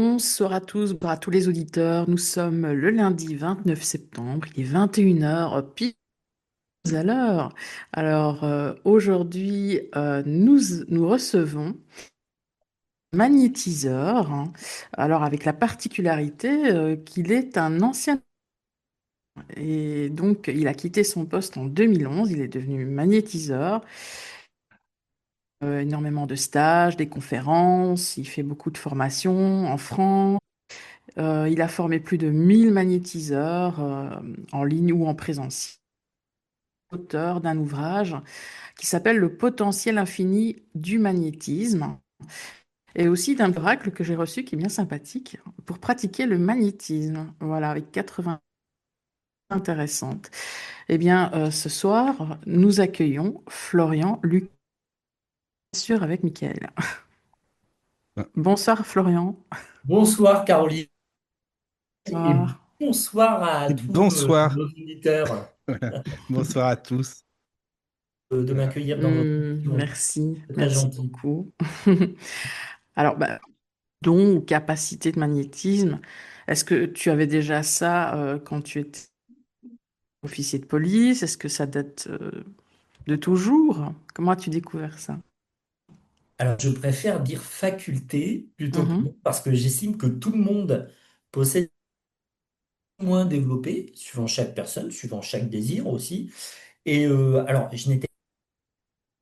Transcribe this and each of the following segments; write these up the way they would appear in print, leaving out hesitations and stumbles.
Bonsoir à tous, à tous les auditeurs. Nous sommes le lundi 29 septembre, il est 21 h pile à l'heure. Aujourd'hui, nous recevons un magnétiseur, hein. Alors avec la particularité qu'il est un ancien et donc il a quitté son poste en 2011, il est devenu magnétiseur. Énormément de stages, des conférences, il fait beaucoup de formations en France. Il a formé plus de 1000 magnétiseurs en ligne ou en présentiel. Auteur d'un ouvrage qui s'appelle Le potentiel infini du magnétisme et aussi d'un oracle que j'ai reçu qui est bien sympathique pour pratiquer le magnétisme. Voilà, avec 80 intéressantes. Eh bien, ce soir, nous accueillons Florian Luc, sûr avec Mickaël. Bonsoir Florian. Bonsoir Caroline et Bonsoir. bonsoir à Et tous bonsoir. nos auditeurs Voilà. Bonsoir à tous. de Voilà. m'accueillir dans votre émission. Merci, C'est très merci gentil. beaucoup. Alors, don ou capacité de magnétisme, est-ce que tu avais déjà ça quand tu étais officier de police? Est-ce que ça date de toujours? Comment as-tu découvert ça? Alors, je préfère dire faculté plutôt que Mhm, don, parce que j'estime que tout le monde possède moins développé, suivant chaque personne, suivant chaque désir aussi. Et alors, je n'étais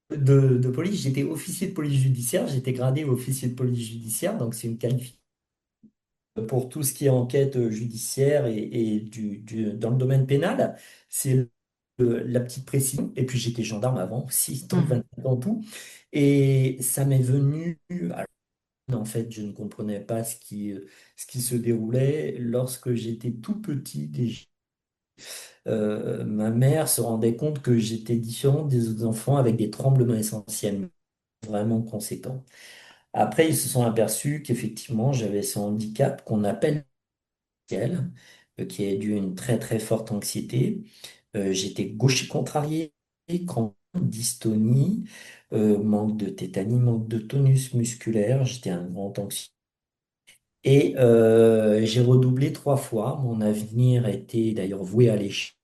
de police, j'étais officier de police judiciaire, j'étais gradé officier de police judiciaire, donc c'est une qualification pour tout ce qui est enquête judiciaire et dans le domaine pénal. C'est la petite précision. Et puis j'étais gendarme avant aussi, donc mhm. 25 ans tout. Et ça m'est venu, alors, en fait, je ne comprenais pas ce qui se déroulait lorsque j'étais tout petit déjà. Ma mère se rendait compte que j'étais différent des autres enfants avec des tremblements essentiels vraiment conséquents. Après, ils se sont aperçus qu'effectivement, j'avais ce handicap qu'on appelle qui est dû à une très très forte anxiété. J'étais gaucher contrarié, crampes, dystonie, manque de tétanie, manque de tonus musculaire. J'étais un grand anxieux. Et j'ai redoublé 3 fois. Mon avenir était d'ailleurs voué à l'échec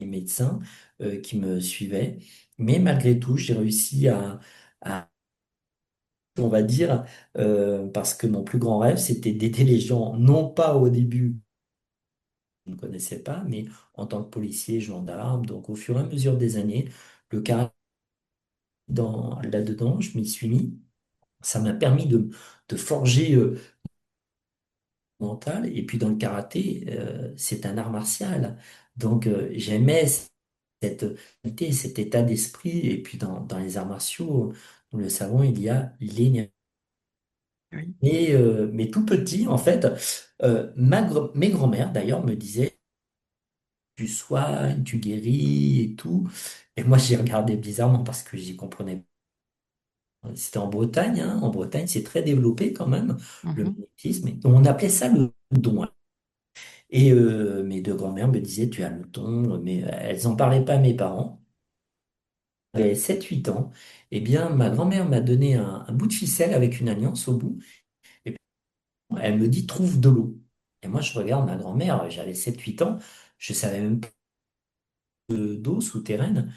des médecins qui me suivaient. Mais malgré tout, j'ai réussi on va dire, parce que mon plus grand rêve, c'était d'aider les gens, non pas au début je ne connaissais pas, mais en tant que policier, gendarme, donc au fur et à mesure des années, le karaté là-dedans, je m'y suis mis. Ça m'a permis de forger mon mental. Et puis dans le karaté, c'est un art martial. Donc j'aimais cette qualité, cet état d'esprit. Et puis dans les arts martiaux, nous le savons, il y a l'énergie. Oui. Mais tout petit, en fait, mes grands-mères d'ailleurs me disaient, tu soignes, tu guéris et tout. Et moi, j'ai regardé bizarrement parce que j'y comprenais pas. C'était en Bretagne, hein. En Bretagne, c'est très développé quand même, le Mhm. magnétisme. Et on appelait ça le don. Et mes deux grand-mères me disaient, tu as le don, mais elles n'en parlaient pas à mes parents. J'avais 7 8 ans. Eh bien, ma grand-mère m'a donné un bout de ficelle avec une alliance au bout. Et puis, elle me dit, trouve de l'eau. Et moi, je regarde ma grand-mère, j'avais 7 8 ans, je savais même pas d'eau souterraine.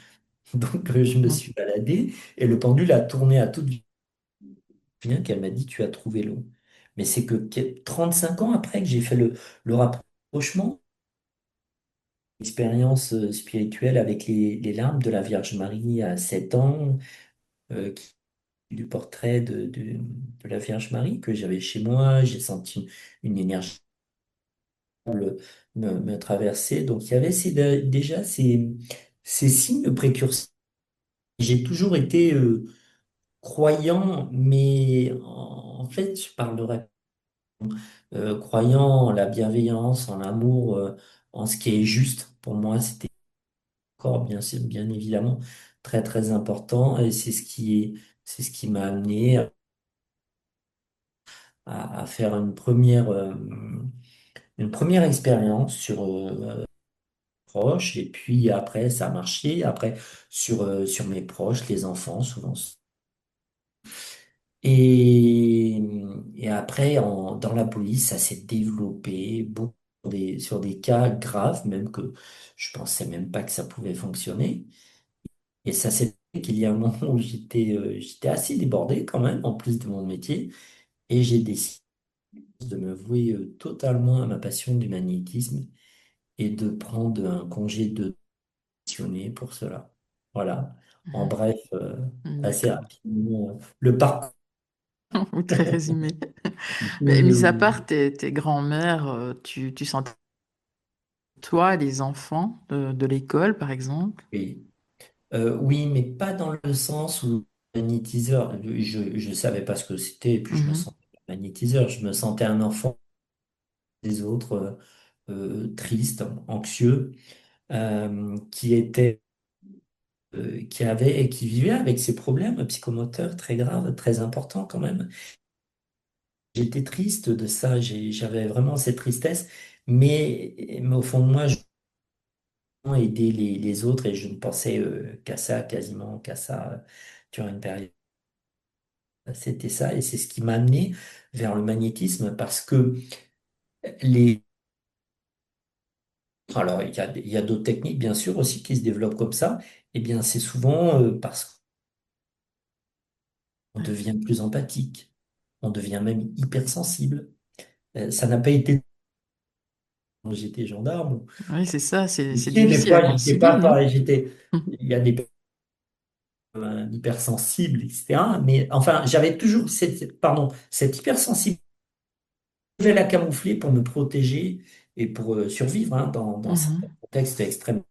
Donc, je me Mhm. suis baladé et le pendule a tourné à toute vitesse qu'elle m'a dit, tu as trouvé l'eau. Mais c'est que 35 ans après que j'ai fait le rapprochement, expérience spirituelle avec les larmes de la Vierge Marie à 7 ans, qui du portrait de la Vierge Marie que j'avais chez moi, j'ai senti une énergie me traverser. Donc, il y avait déjà ces signes précurseurs. J'ai toujours été croyant, mais en fait, je parlerais croyant en la bienveillance, en l'amour, en ce qui est juste. Pour moi, c'était encore bien évidemment très très important et c'est ce qui m'a amené à faire une première expérience sur proches et puis après ça a marché. Après sur mes proches, les enfants souvent. Et, et après, dans la police, ça s'est développé beaucoup sur des cas graves, même que je pensais même pas que ça pouvait fonctionner. Et ça s'est fait qu'il y a un moment où j'étais assez débordé quand même, en plus de mon métier, et j'ai décidé de me vouer totalement à ma passion du magnétisme et de prendre un congé de passionné pour cela. Voilà. En bref, assez D'accord. rapidement, le parcours. Ou très résumé. Mais Mais, mis à part tes grands-mères, tu sentais toi les enfants de l'école, par exemple? oui. Oui, mais pas dans le sens où magnétiseur, je savais pas ce que c'était, et puis je me Mhm, sentais pas magnétiseur, je me sentais un enfant des autres, triste, anxieux, qui avait et qui vivait avec ces problèmes psychomoteurs très graves, très importants quand même. J'étais triste de ça, j'avais vraiment cette tristesse, mais au fond de moi, je voulais aider les autres et je ne pensais qu'à ça, quasiment qu'à ça, durant une période. C'était ça, et c'est ce qui m'a amené vers le magnétisme parce que les... Alors, il y a d'autres techniques, bien sûr, aussi qui se développent comme ça. Eh bien, c'est souvent parce qu'on devient plus empathique, on devient même hypersensible. Ça n'a pas été quand j'étais gendarme ou oui, c'est ça, c'est policier. Des difficile à fois, j'étais pas concilier, non? pareil. Il y a des personnes hypersensibles, etc. Mais enfin, j'avais toujours cette hypersensibilité. Je vais la camoufler pour me protéger et pour survivre hein, dans certains Mhm, contextes extrêmes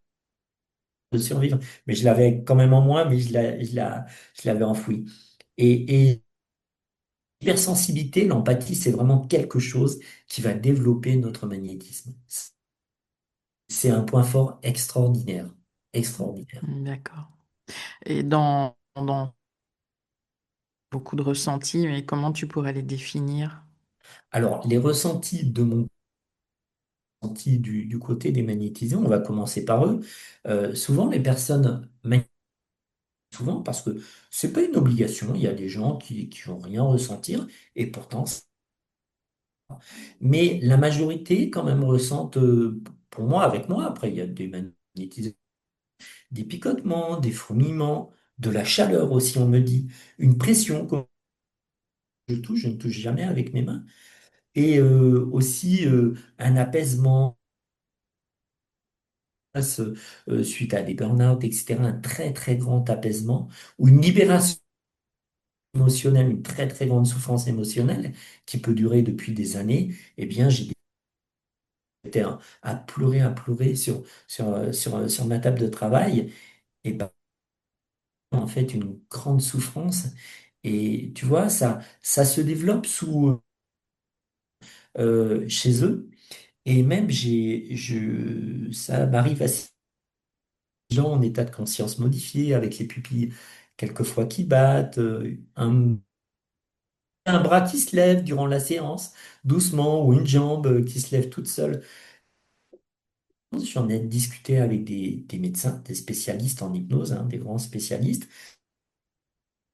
de survivre. Mais je l'avais quand même en moi, mais je l'avais enfoui. Et l'hypersensibilité, l'empathie, c'est vraiment quelque chose qui va développer notre magnétisme. C'est un point fort extraordinaire. Extraordinaire. d'accord. Et dans beaucoup de ressentis, mais comment tu pourrais les définir? Alors, les ressentis de mon ressenti du côté des magnétisants, on va commencer par eux. Souvent, les personnes souvent parce que c'est pas une obligation. Il y a des gens qui ont rien à ressentir et pourtant, mais la majorité quand même ressentent, pour moi, avec moi, après il y a des magnétismes, des picotements, des fourmillements, de la chaleur aussi, on me dit, une pression quand je ne touche jamais avec mes mains, et aussi un apaisement suite à des burn-out, etc., un très très grand apaisement ou une libération émotionnelle, une très très grande souffrance émotionnelle qui peut durer depuis des années, eh bien, j'ai été à pleurer sur ma table de travail et pas en fait une grande souffrance. Et tu vois, ça se développe chez eux. Et même, ça m'arrive à ces gens en état de conscience modifié, avec les pupilles quelquefois qui battent, un bras qui se lève durant la séance, doucement, ou une jambe qui se lève toute seule. J'en ai discuté avec des médecins, des spécialistes en hypnose, hein, des grands spécialistes.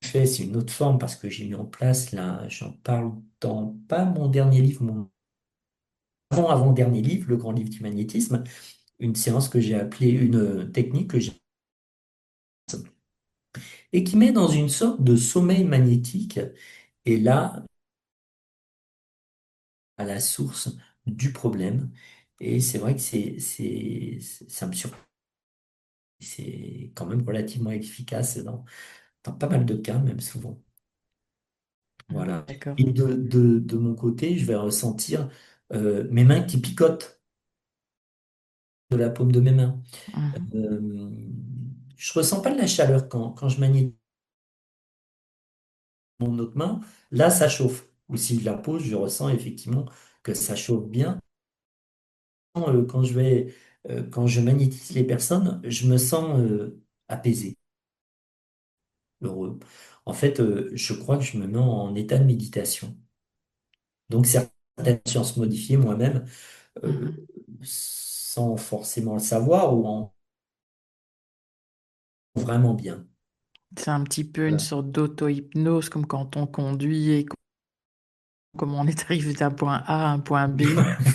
C'est une autre forme parce que j'ai mis en place, là, j'en parle dans pas mon dernier livre, mon avant-dernier livre, le grand livre du magnétisme, une séance que j'ai appelée, une technique que j'ai, et qui met dans une sorte de sommeil magnétique. Et là, à la source du problème. Et c'est vrai que ça me surprend. C'est quand même relativement efficace dans pas mal de cas, même souvent. Voilà. D'accord. Et de mon côté, je vais ressentir mes mains qui picotent de la paume de mes mains. Mhm, Euh, je ressens pas de la chaleur quand je manie mon autre main. Là, ça chauffe. Ou si je la pose, je ressens effectivement que ça chauffe bien. Quand quand je magnétise les personnes, je me sens apaisé, heureux. En fait, je crois que je me mets en état de méditation. Donc, certaines sciences modifiées moi-même, euh, mhm. sans forcément le savoir ou en vraiment bien. C'est un petit peu une Voilà. sorte d'auto-hypnose, comme quand on conduit et comment on est arrivé d'un point A à un point B.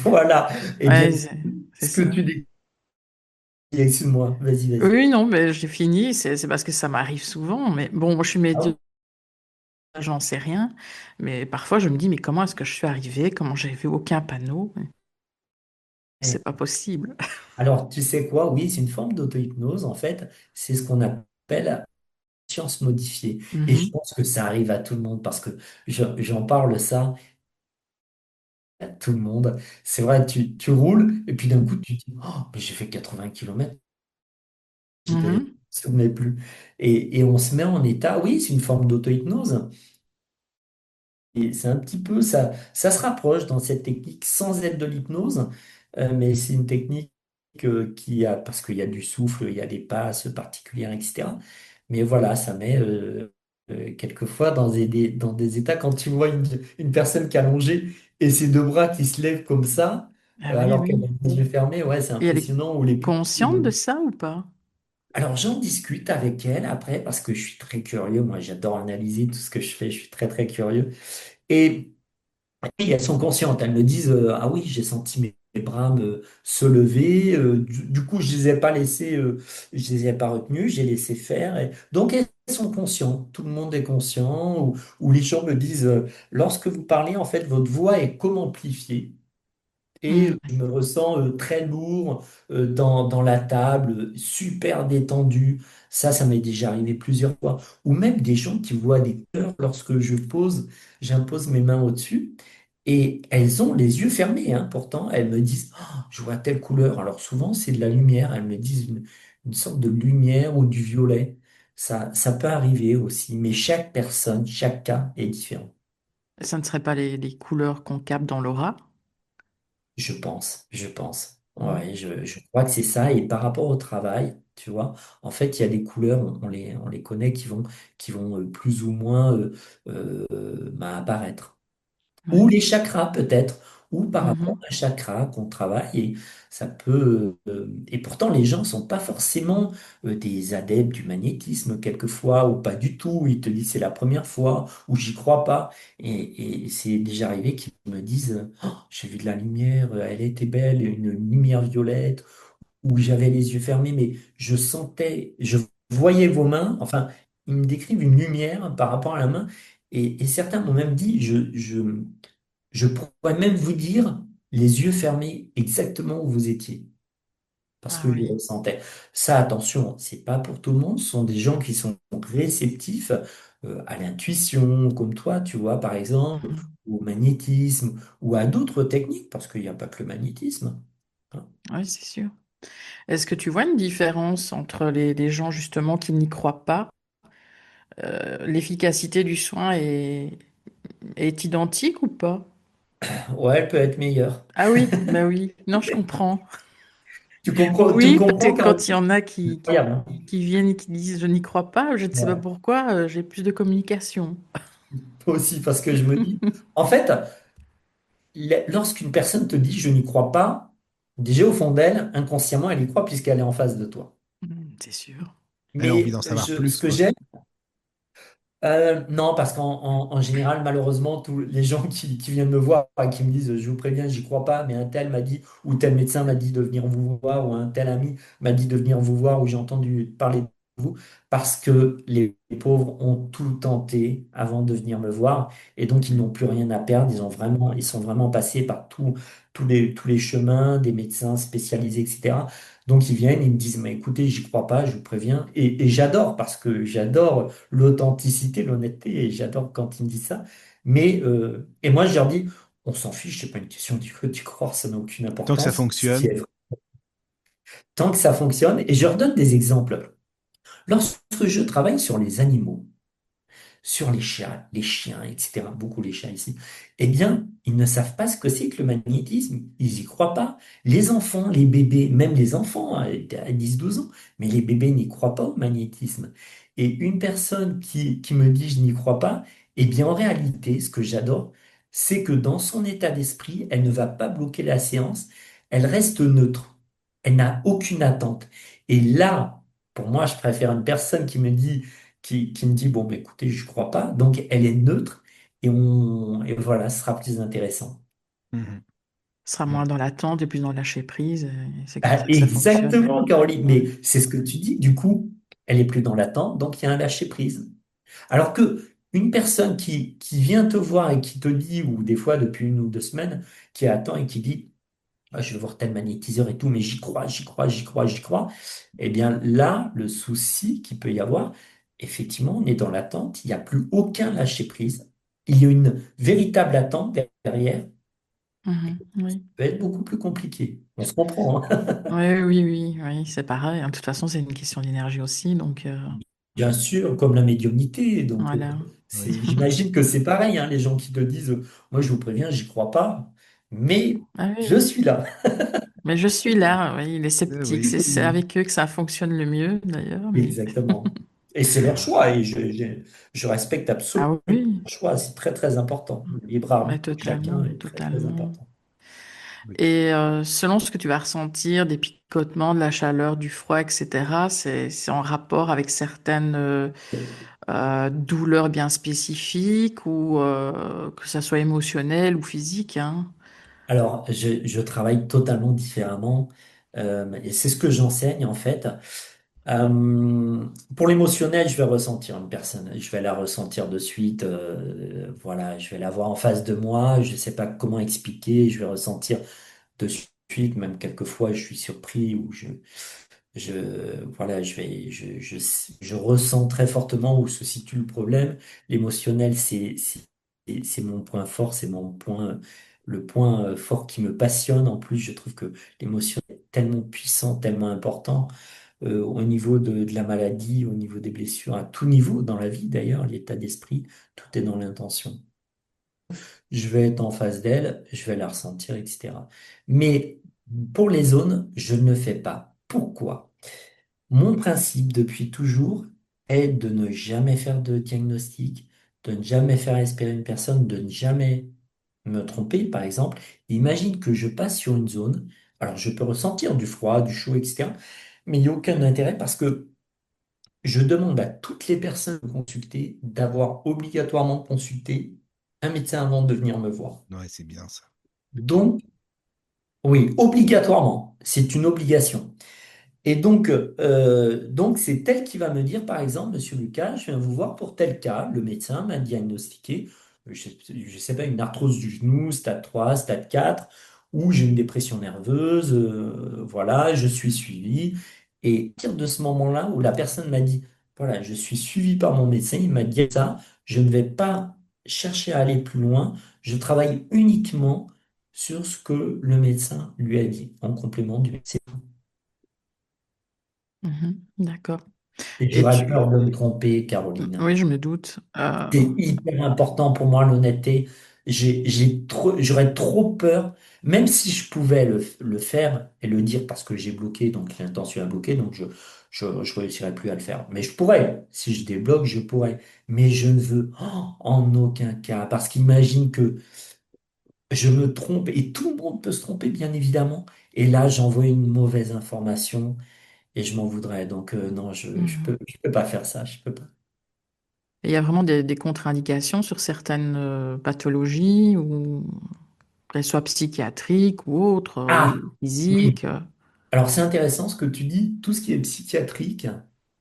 Voilà. Eh bien, Ouais, c'est ce que ça. tu dis, excuse-moi, vas-y, vas-y. Oui, non, mais j'ai fini. C'est parce que ça m'arrive souvent. Mais bon, moi, je suis Ah bon. médium, j'en sais rien. Mais parfois, je me dis, mais comment est-ce que je suis arrivée? Comment j'ai vu aucun panneau? Eh, C'est pas possible. Alors, tu sais quoi? Oui, c'est une forme d'auto-hypnose. En fait, c'est ce qu'on appelle science modifiée. Et je Mhm, pense que ça arrive à tout le monde parce que j'en parle ça à tout le monde. C'est vrai, tu roules et puis d'un coup, tu te dis, oh, mais j'ai fait 80 kilomètres, je ne me mhm. souvenais plus. Et on se met en état, oui, c'est une forme d'auto-hypnose. Et c'est un petit peu ça, ça se rapproche dans cette technique sans être de l'hypnose, mais c'est une technique qui a, parce qu'il y a du souffle, il y a des passes particulières, etc. Mais voilà, ça met quelquefois dans des états, quand tu vois une personne qui est allongée et ses deux bras qui se lèvent comme ça, Ah oui, alors qu'elle a oui. les yeux fermés, ouais, c'est Et elle est impressionnant. Ou les consciente de ça ou pas? Alors j'en discute avec elle après parce que je suis très curieux, moi j'adore analyser tout ce que je fais, je suis très très curieux. Et oui, elles sont conscientes, elles me disent ah oui, j'ai senti mes bras se lever. Du coup, je les ai pas laissés, je les ai pas retenus, j'ai laissé faire. Donc elles sont conscientes, tout le monde est conscient. Ou les gens me disent lorsque vous parlez, en fait, votre voix est comme amplifiée. Et Hmm. je me ressens très lourd dans la table, super détendu. Ça m'est déjà arrivé plusieurs fois. Ou même des gens qui voient des couleurs lorsque j'impose mes mains au-dessus. Et elles ont les yeux fermés, hein. Pourtant, elles me disent, oh, je vois telle couleur. Alors souvent, c'est de la lumière. Elles me disent une sorte de lumière ou du violet. Ça peut arriver aussi. Mais chaque personne, chaque cas est différent. Ça ne serait pas les couleurs qu'on capte dans l'aura? Je pense. Hmm. Ouais, je crois que c'est ça. Et par rapport au travail, tu vois, en fait, il y a des couleurs, on les connaît qui vont plus ou moins apparaître. Ou Ouais. les chakras peut-être, ou par rapport Mhm. à un chakra qu'on travaille, et ça peut. Et pourtant, les gens sont pas forcément des adeptes du magnétisme quelquefois, ou pas du tout. Ils te disent c'est la première fois, ou j'y crois pas. Et c'est déjà arrivé qu'ils me disent oh, j'ai vu de la lumière, elle était belle, une lumière violette, ou j'avais les yeux fermés, mais je sentais, je voyais vos mains. Enfin, ils me décrivent une lumière par rapport à la main. Et certains m'ont même dit, je pourrais même vous dire, les yeux fermés, exactement où vous étiez, parce Ah que je le oui. ressentais. Ça, attention, c'est pas pour tout le monde. Ce sont des gens qui sont réceptifs à l'intuition, comme toi, tu vois, par exemple, Mhm. ou au magnétisme, ou à d'autres techniques, parce qu'il n'y a pas que le magnétisme, hein. Oui, c'est sûr. Est-ce que tu vois une différence entre les gens justement qui n'y croient pas? L'efficacité du soin est identique ou pas? Ouais, elle peut être meilleure. Ah oui, bah oui. Non, je comprends. Tu Oui, comprends peut-être quand même. quand il y en a Incroyable, hein. qui viennent et qui disent je n'y crois pas, je ne sais pas Ouais. pourquoi, j'ai plus de communication. Toi aussi, parce que je me dis, en fait, lorsqu'une personne te dit je n'y crois pas, déjà au fond d'elle, inconsciemment, elle y croit puisqu'elle est en face de toi. C'est sûr. Elle a envie Mais d'en savoir ce plus, que quoi. j'aime, non, parce en général, malheureusement, tous les gens qui viennent me voir et qui me disent, je vous préviens, j'y crois pas, mais un tel m'a dit, ou tel médecin m'a dit de venir vous voir, ou un tel ami m'a dit de venir vous voir, ou j'ai entendu parler de vous, parce que les pauvres ont tout tenté avant de venir me voir, et donc ils n'ont plus rien à perdre, ils sont vraiment passés par tous les chemins des médecins spécialisés, etc. Donc ils viennent, ils me disent, mais écoutez, j'y crois pas, je vous préviens, et j'adore, parce que j'adore l'authenticité, l'honnêteté, et j'adore quand ils me disent ça. Mais, et moi, je leur dis, on s'en fiche, c'est pas une question du croire, ça n'a aucune Tant que ça importance. Ce qui fonctionne, est vrai, tant que ça fonctionne, et je leur donne des exemples. Lorsque je travaille sur les animaux, sur les chats, les chiens, etc., beaucoup les chats ici, eh bien, ils ne savent pas ce que c'est que le magnétisme. Ils y croient pas. Les enfants, les bébés, même les enfants à 10 12 ans, mais les bébés n'y croient pas au magnétisme. Et une personne qui me dit je n'y crois pas, eh bien, en réalité, ce que j'adore, c'est que dans son état d'esprit, elle ne va pas bloquer la séance, elle reste neutre. Elle n'a aucune attente. Et là, pour moi, je préfère une personne qui me dit qui me dit, bon, bah, écoutez, je crois pas. Donc, elle est neutre et voilà, ce sera plus intéressant. Mhm. Ce sera moins Ouais. dans l'attente et plus dans le lâcher prise. Et c'est comme Ah, ça que ça fonctionne. exactement, Caroline. Ouais. Mais c'est ce que tu dis. Du coup, elle est plus dans l'attente, donc il y a un lâcher-prise. Alors que une personne qui vient te voir et qui te dit, ou des fois depuis 1 ou 2 semaines, qui attend et qui dit, ah, je vais voir tel magnétiseur et tout, mais j'y crois, j'y crois, j'y crois, j'y crois. Eh bien là, le souci qu'il peut y avoir, effectivement, on est dans l'attente, il n'y a plus aucun lâcher-prise. Il y a une véritable attente derrière, Mhm. Oui. peut être beaucoup plus compliqué. On se comprend, hein. Oui, oui, oui, oui, c'est pareil, hein. De toute façon, c'est une question d'énergie aussi. Donc, Bien sûr, comme la médiumnité. Donc, voilà. Oui. j'imagine que c'est pareil, hein, les gens qui te disent, moi je vous préviens, j'y crois pas, mais Ah oui, je oui. suis là. Mais je suis là, oui, les sceptiques, Oui. c'est avec eux que ça fonctionne le mieux, d'ailleurs. Mais... Exactement. Et c'est leur choix, et je respecte absolument Ah oui, leur choix, c'est très très important. Le libre arbitre mais de chacun totalement, est très très totalement. important. Oui. Et selon ce que tu vas ressentir, des picotements, de la chaleur, du froid, etc., c'est en rapport avec certaines douleurs bien spécifiques ou que ça soit émotionnel ou physique, hein. Alors, je travaille totalement différemment, et c'est ce que j'enseigne en fait. Pour l'émotionnel, je vais ressentir une personne, je vais la ressentir de suite, voilà, je vais la voir en face de moi, je ne sais pas comment expliquer, je vais ressentir de suite, même quelquefois je suis surpris ou voilà, je ressens très fortement où se situe le problème. L'émotionnel, c'est mon point fort, c'est mon point, le point fort qui me passionne. En plus, je trouve que l'émotion est tellement puissant, tellement important au niveau de la maladie, au niveau des blessures, à tout niveau dans la vie d'ailleurs, l'état d'esprit, tout est dans l'intention. Je vais être en face d'elle, je vais la ressentir, etc. Mais pour les zones, je ne fais pas. Pourquoi? Mon principe depuis toujours est de ne jamais faire de diagnostic, de ne jamais faire espérer une personne, de ne jamais me tromper. Par exemple, imagine que je passe sur une zone, alors je peux ressentir du froid, du chaud, etc. Mais il n'y a aucun intérêt parce que je demande à toutes les personnes de consulter d'avoir obligatoirement consulté un médecin avant de venir me voir. Ouais, c'est bien ça. Donc, oui, obligatoirement, c'est une obligation. Et donc c'est elle qui va me dire, par exemple, Monsieur Lucas, je viens vous voir pour tel cas. Le médecin m'a diagnostiqué, je sais pas, une arthrose du genou, stade 3, stade 4, ou j'ai une dépression nerveuse, voilà, je suis suivi. Et à partir de ce moment-là où la personne m'a dit, voilà, je suis suivi par mon médecin, il m'a dit ça, je ne vais pas chercher à aller plus loin, je travaille uniquement sur ce que le médecin lui a dit, en complément du médecin. Mhm, d'accord. Et Et j'aurais peur de me tromper, Caroline. oui, je me doute. C'est hyper important pour moi, l'honnêteté. J'aurais trop peur, même si je pouvais le faire et le dire parce que j'ai bloqué, donc l'intention a bloqué, donc je réussirais plus à le faire. Mais je pourrais, si je débloque, je pourrais. Mais je ne veux en aucun cas, parce qu'imagine que je me trompe, et tout le monde peut se tromper, bien évidemment. Et là, j'envoie une mauvaise information et je m'en voudrais. Donc non, Mhm. je peux pas faire ça, je peux pas. Et il y a vraiment des contre-indications sur certaines pathologies, ou qu'elles soient psychiatriques ou autres, Ah, ou oui. physiques. Alors c'est intéressant ce que tu dis, tout ce qui est psychiatrique,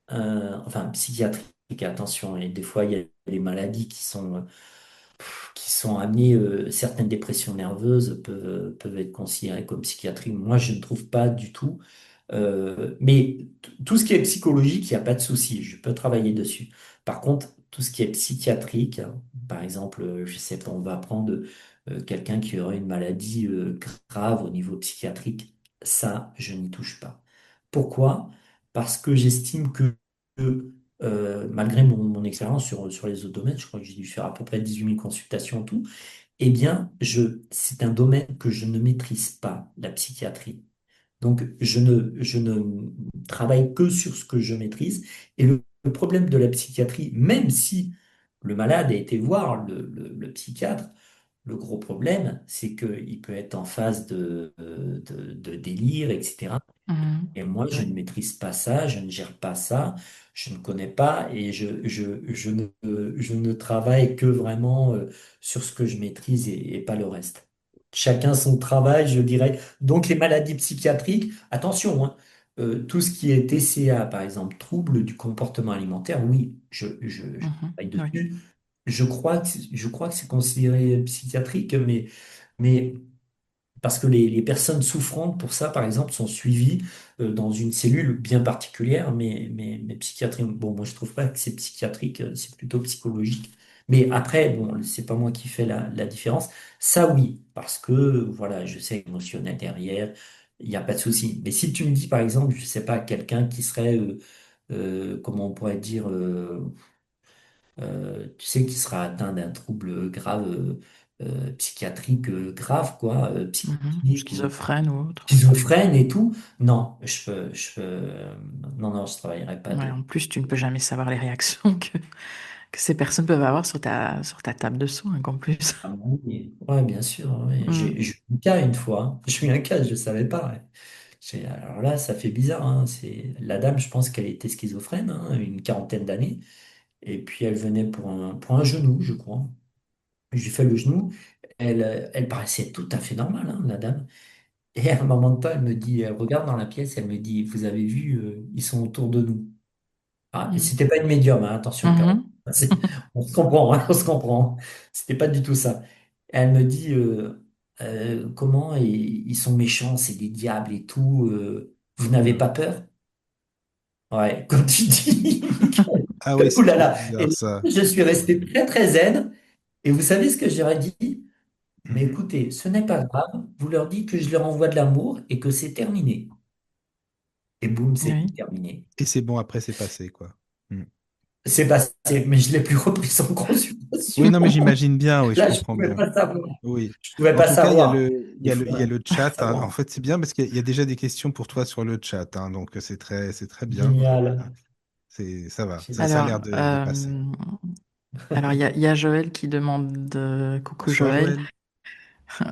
enfin psychiatrique, attention, et des fois il y a des maladies qui sont amenées, certaines dépressions nerveuses peuvent être considérées comme psychiatriques. Moi je ne trouve pas du tout. Mais tout ce qui est psychologique, il n'y a pas de souci, je peux travailler dessus. Par contre, tout ce qui est psychiatrique, hein, par exemple, je sais pas, on va prendre quelqu'un qui aurait une maladie grave au niveau psychiatrique, ça, je n'y touche pas. Pourquoi? Parce que j'estime que, malgré mon expérience sur les autres domaines, je crois que j'ai dû faire à peu près 18 000 consultations en tout, eh bien, c'est un domaine que je ne maîtrise pas, la psychiatrie. Donc, je ne travaille que sur ce que je maîtrise. Et le problème de la psychiatrie, même si le malade a été voir le psychiatre, Le gros problème, c'est qu'il peut être en phase de délire, etc. Mhm. Et moi, je ne Oui. maîtrise pas ça, je ne gère pas ça, je ne connais pas et je ne travaille que vraiment sur ce que je maîtrise et pas le reste. Chacun son travail, je dirais. Donc les maladies psychiatriques, attention, hein, tout ce qui est TCA, par exemple, trouble du comportement alimentaire, oui, je Mhm. travaille Oui. dessus. Je crois que c'est considéré psychiatrique, mais parce que les personnes souffrantes pour ça, par exemple, sont suivies dans une cellule bien particulière, mais psychiatrique. Bon, moi, je trouve pas que c'est psychiatrique, c'est plutôt psychologique. Mais après, bon, c'est pas moi qui fais la différence. Ça, oui, parce que, voilà, je sais émotionnel derrière, il n'y a pas de souci. Mais si tu me dis, par exemple, je sais pas, quelqu'un qui serait, comment on pourrait dire, tu sais, qui sera atteint d'un trouble grave, psychiatrique grave, quoi, Mhm. psychotique ou Schizophrène ou autre. schizophrène et tout. Non, non, non, je travaillerai pas Ouais, de. en plus, tu ne peux jamais savoir les réactions que ces personnes peuvent avoir sur ta table de soins, qu'en plus. Ah oui, ouais, bien sûr. Ouais. Mm. J'ai eu un cas une fois, hein. J'ai eu un cas, je ne savais pas. Ouais. Alors là, ça fait bizarre, hein. C'est la dame, je pense qu'elle était schizophrène, hein, une quarantaine d'années, et puis elle venait pour un genou, je crois. J'ai fait le genou. Elle paraissait tout à fait normale, hein, la dame. Et à un moment de temps, elle me dit, elle regarde dans la pièce, elle me dit, vous avez vu, ils sont autour de nous. Ah, et Mm. c'était pas une médium, hein, attention, Carole. Mhm. On se comprend, hein, on se comprend. C'était pas du tout ça. Elle me dit, comment ils sont méchants, c'est des diables et tout. Vous n'avez Mm. pas peur? Ouais, comme tu dis, Michael. Ah oui, Ouh c'est là trop là. Et bizarre là, ça. je suis resté très très zen. Et vous savez ce que j'aurais dit? Mais Mhm. écoutez, ce n'est pas grave. Vous leur dites que je leur envoie de l'amour et que c'est terminé. Et boum, c'est Oui. terminé. Et c'est bon, après c'est passé, quoi. Mm. C'est passé, mais je l'ai plus repris en Oui, consultation. non, mais j'imagine bien, oui, je Là, je comprends pouvais bien. pas savoir. Oui. Je pouvais En pas tout cas, savoir. Il il y a faudrait le chat, hein. En savoir. fait, c'est bien parce qu'il y a déjà des questions pour toi sur le chat, hein. Donc c'est très bien. Génial. Ça va, ça a Génial. l'air Alors, de passer. alors il y a Joël qui demande, coucou Bonsoir, Joël,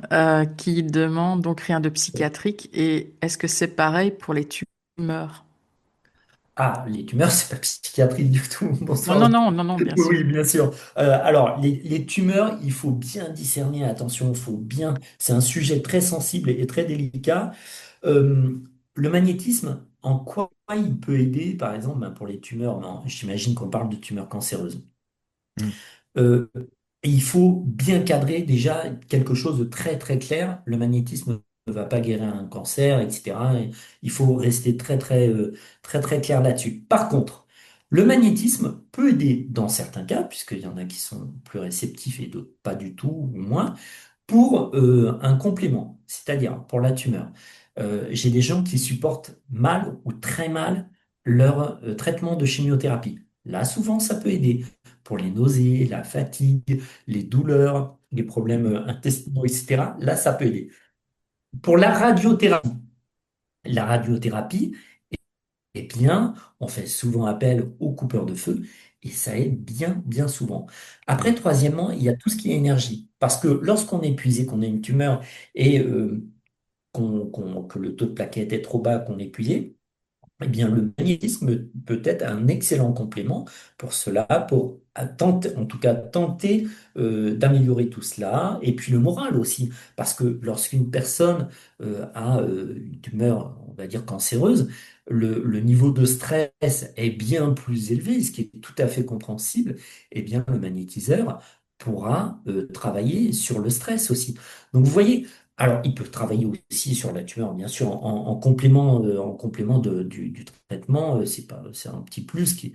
Joël. qui demande donc rien de psychiatrique. Et est-ce que c'est pareil pour les tumeurs? Ah, les tumeurs, c'est pas psychiatrique du tout. Non, Bonsoir. non, non, non, non, bien sûr. Oui, bien sûr. Alors, les tumeurs, il faut bien discerner. Attention, il faut bien. C'est un sujet très sensible et très délicat. Euh, le magnétisme, en quoi il peut aider, par exemple, ben, pour les tumeurs? Non, j'imagine qu'on parle de tumeurs cancéreuses. Mm. Euh, et il faut bien cadrer déjà quelque chose de très très clair. Le magnétisme ne va pas guérir un cancer, etc. Et il faut rester très très clair là-dessus. Par contre, le magnétisme peut aider dans certains cas, puisqu'il y en a qui sont plus réceptifs et d'autres pas du tout, ou moins, pour un complément, c'est-à-dire pour la tumeur. J'ai des gens qui supportent mal ou très mal leur traitement de chimiothérapie. Là, souvent, ça peut aider pour les nausées, la fatigue, les douleurs, les problèmes intestinaux, etc. Là, ça peut aider. Pour la radiothérapie, eh bien, on fait souvent appel aux coupeurs de feu et ça aide bien souvent. Après, Oui. troisièmement, il y a tout ce qui est énergie. Parce que lorsqu'on est épuisé, qu'on a une tumeur et que le taux de plaquettes est trop bas, qu'on est épuisé, eh bien, le magnétisme peut être un excellent complément pour cela, pour tenter, en tout cas tenter d'améliorer tout cela. Et puis le moral aussi, parce que lorsqu'une personne a une tumeur, on va dire cancéreuse, le niveau de stress est bien plus élevé, ce qui est tout à fait compréhensible. Eh bien, le magnétiseur pourra travailler sur le stress aussi. Donc, vous voyez, alors, il peut travailler aussi sur la tumeur, bien sûr, en complément du traitement. C'est un petit plus qui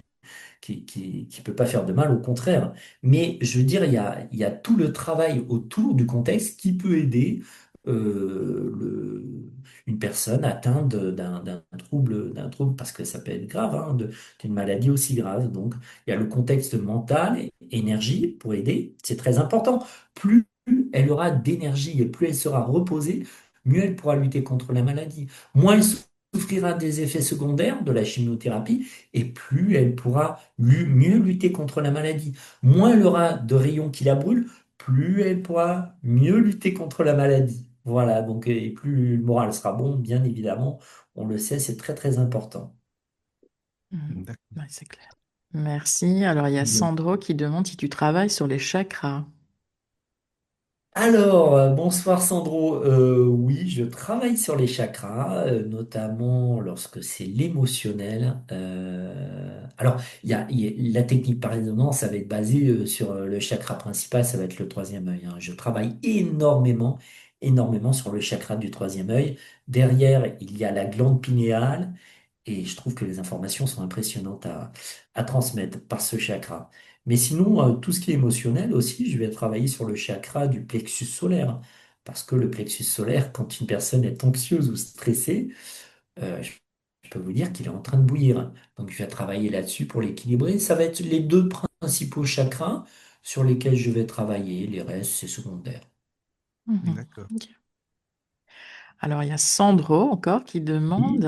peut pas faire de mal, au contraire. Mais je veux dire, il y a tout le travail autour du contexte qui peut aider une personne atteinte d'un trouble, parce que ça peut être grave, hein, d'une maladie aussi grave. Donc, il y a le contexte mental, et énergie pour aider, c'est très important. Plus elle aura d'énergie et plus elle sera reposée, mieux elle pourra lutter contre la maladie. Moins elle souffrira des effets secondaires de la chimiothérapie et plus elle pourra mieux lutter contre la maladie. Moins elle aura de rayons qui la brûlent, plus elle pourra mieux lutter contre la maladie. Voilà, donc, et plus le moral sera bon, bien évidemment, on le sait, c'est très très important. Mhm. D'accord. Ouais, c'est clair. Merci. Alors, il y a Sandro qui demande si tu travailles sur les chakras. Alors, bonsoir Sandro. Oui, je travaille sur les chakras, notamment lorsque c'est l'émotionnel. Alors, la technique par résonance, ça va être basé sur le chakra principal, ça va être le troisième œil, hein. Je travaille énormément, énormément sur le chakra du troisième œil. Derrière, il y a la glande pinéale. Et je trouve que les informations sont impressionnantes à transmettre par ce chakra. Mais sinon, tout ce qui est émotionnel aussi, je vais travailler sur le chakra du plexus solaire. Parce que le plexus solaire, quand une personne est anxieuse ou stressée, je peux vous dire qu'il est en train de bouillir. Donc, je vais travailler là-dessus pour l'équilibrer. Ça va être les deux principaux chakras sur lesquels je vais travailler. Les restes, c'est secondaire. Mhm. D'accord. Ok. Alors, il y a Sandro encore qui demande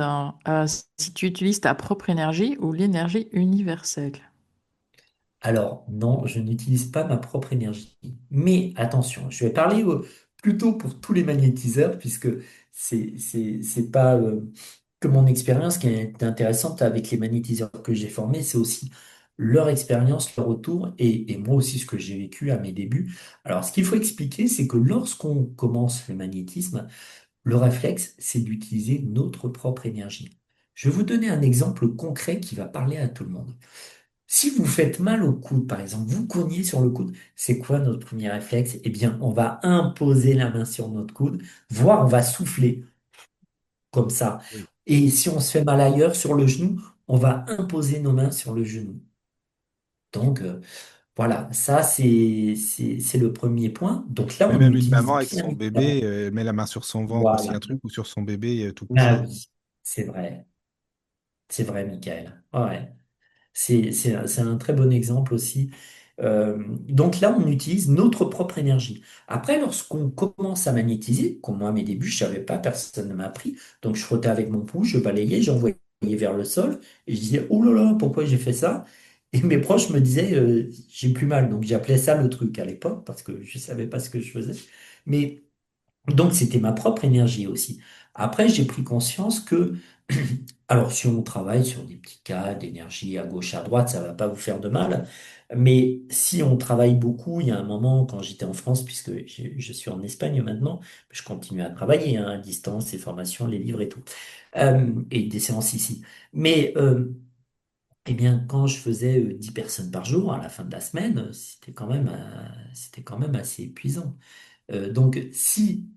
Oui. si tu utilises ta propre énergie ou l'énergie universelle. Alors, non, je n'utilise pas ma propre énergie. Mais attention, je vais parler plutôt pour tous les magnétiseurs, puisque c'est pas que mon expérience qui est intéressante avec les magnétiseurs que j'ai formés, c'est aussi leur expérience, leur retour, et moi aussi ce que j'ai vécu à mes débuts. Alors, ce qu'il faut expliquer, c'est que lorsqu'on commence le magnétisme, le réflexe, c'est d'utiliser notre propre énergie. Je vais vous donner un exemple concret qui va parler à tout le monde. Si vous faites mal au coude, par exemple, vous cognez sur le coude, c'est quoi notre premier réflexe? Eh bien, on va imposer la main sur notre coude, voire on va souffler comme ça. Oui. Et si on se fait mal ailleurs, sur le genou, on va imposer nos mains sur le genou. Donc, voilà, ça, c'est le premier point. Donc là, Mais on même une utilise maman avec bien son évidemment. bébé, elle met la main sur son ventre aussi, Voilà. un truc, ou sur son bébé tout Ah petit. oui, c'est vrai. C'est vrai, Michael. Ouais. C'est un très bon exemple aussi. Donc là, on utilise notre propre énergie. Après, lorsqu'on commence à magnétiser, comme moi à mes débuts, je savais pas, personne ne m'a appris. Donc je frottais avec mon pouce, je balayais, j'envoyais vers le sol et je disais, oh là là, pourquoi j'ai fait ça? Et mes proches me disaient, j'ai plus mal. Donc j'appelais ça le truc à l'époque parce que je savais pas ce que je faisais. Mais donc, c'était ma propre énergie aussi. Après, j'ai pris conscience que, alors, si on travaille sur des petits cas d'énergie à gauche, à droite, ça va pas vous faire de mal. Mais si on travaille beaucoup, il y a un moment, quand j'étais en France, puisque je suis en Espagne maintenant, je continue à travailler, hein, à distance, les formations, les livres et tout, et des séances ici. Mais, eh bien, quand je faisais 10 personnes par jour, à la fin de la semaine, c'était quand même assez épuisant. Donc, si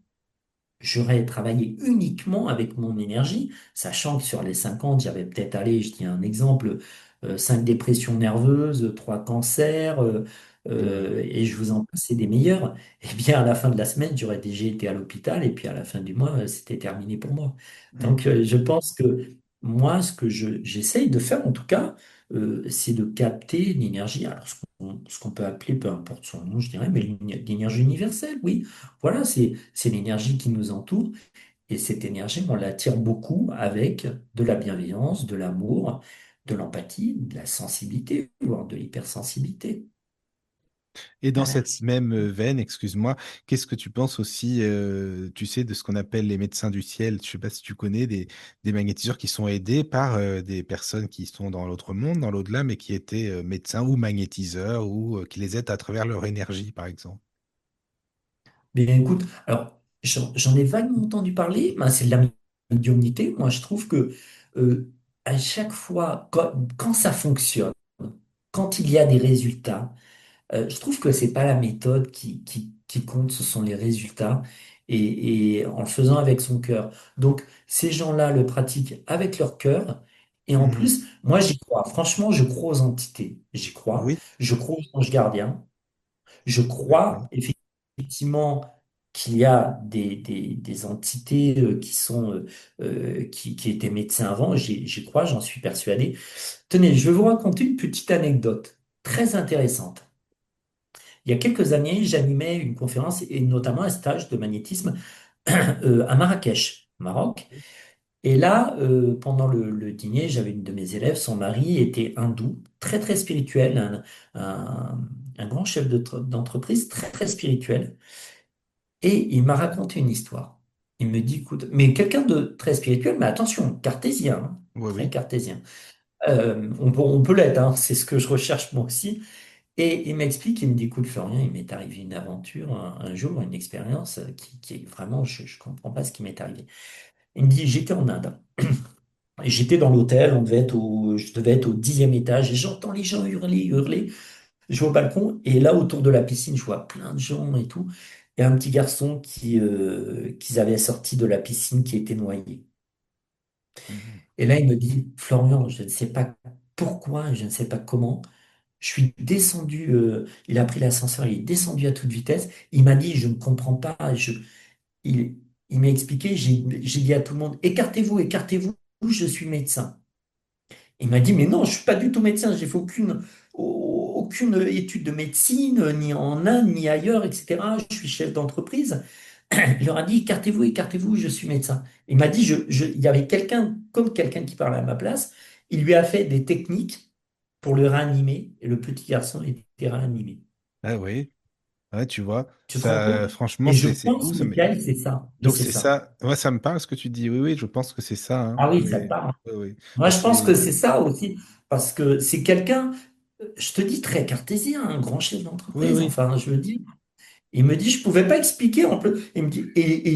j'aurais travaillé uniquement avec mon énergie, sachant que sur les 50, j'avais peut-être allé, je dis un exemple, 5 dépressions nerveuses, 3 cancers, Hmm. et je vous en passais des meilleurs. Eh bien, à la fin de la semaine, j'aurais déjà été à l'hôpital, et puis à la fin du mois, c'était terminé pour moi. Hmm. Donc, je pense que moi, ce que j'essaye de faire, en tout cas, c'est de capter l'énergie, alors ce qu'on peut appeler, peu importe son nom, je dirais, mais l'énergie universelle, oui. Voilà, c'est l'énergie qui nous entoure. Et cette énergie, on l'attire beaucoup avec de la bienveillance, de l'amour, de l'empathie, de la sensibilité, voire de l'hypersensibilité. Et dans Voilà. cette même veine, excuse-moi, qu'est-ce que tu penses aussi, tu sais, de ce qu'on appelle les médecins du ciel? Je sais pas si tu connais des magnétiseurs qui sont aidés par des personnes qui sont dans l'autre monde, dans l'au-delà, mais qui étaient médecins ou magnétiseurs ou qui les aident à travers leur énergie, par exemple. Mais écoute, alors, j'en ai vaguement entendu parler, ben, c'est de la médiumnité. Moi, je trouve que à chaque fois, quand ça fonctionne, quand il y a des résultats, je trouve que c'est pas la méthode qui compte, ce sont les résultats et en le faisant avec son cœur. Donc, ces gens-là le pratiquent avec leur cœur et en Mhm. plus, moi j'y crois. Franchement, je crois aux entités. J'y crois. Oui, Je crois aux anges gardiens. Je d'accord. crois effectivement qu'il y a des entités qui qui étaient médecins avant. J'y crois, j'en suis persuadé. Tenez, je vais vous raconter une petite anecdote très intéressante. Il y a quelques années, j'animais une conférence et notamment un stage de magnétisme à Marrakech, au Maroc. Et là, pendant le dîner, j'avais une de mes élèves, son mari était hindou, très très spirituel, un grand chef d'entreprise très, très spirituel. Et il m'a raconté une histoire. Il me dit, écoute, mais quelqu'un de très spirituel, mais attention, cartésien, hein, Oui, très oui. cartésien. On peut l'être, hein, c'est ce que je recherche moi aussi. Et il m'explique, il me dit, écoute, Florian, il m'est arrivé une aventure, un jour, une expérience qui est vraiment, je ne comprends pas ce qui m'est arrivé. Il me dit, j'étais en Inde. Et j'étais dans l'hôtel, je devais être au 10e étage, et j'entends les gens hurler, hurler. Je vais au balcon, et là, autour de la piscine, je vois plein de gens et tout. Et un petit garçon qu'ils avaient sorti de la piscine qui était noyé. Mhm. Et là, il me dit, Florian, je ne sais pas pourquoi, je ne sais pas comment. Je suis descendu, il a pris l'ascenseur, il est descendu à toute vitesse. Il m'a dit, je ne comprends pas. Il, il m'a expliqué, j'ai dit à tout le monde, écartez-vous, écartez-vous, je suis médecin. Il m'a dit, mais non, je suis pas du tout médecin, j'ai fait aucune étude de médecine, ni en Inde, ni ailleurs, etc. Je suis chef d'entreprise. Il leur a dit, écartez-vous, écartez-vous, je suis médecin. Il m'a dit, il y avait quelqu'un, comme quelqu'un qui parlait à ma place, il lui a fait des techniques pour le réanimer, et le petit garçon était réanimé. Ah oui, ouais, tu vois, Tu te rends ça, compte? franchement, Et je c'est fou. pense, Michael, c'est ça, que Donc c'est c'est ça. ça. Ouais, ça me parle ce que tu dis. Oui, oui, je pense que c'est ça. Hein. Ah oui, ça te Oui, parle. oui, oui. Moi, Bah, je pense que c'est. c'est ça aussi, parce que c'est quelqu'un, je te dis, très cartésien, un grand chef Oui, d'entreprise, oui. enfin, je veux dire. Il me dit, je pouvais pas expliquer en plus. Il me dit,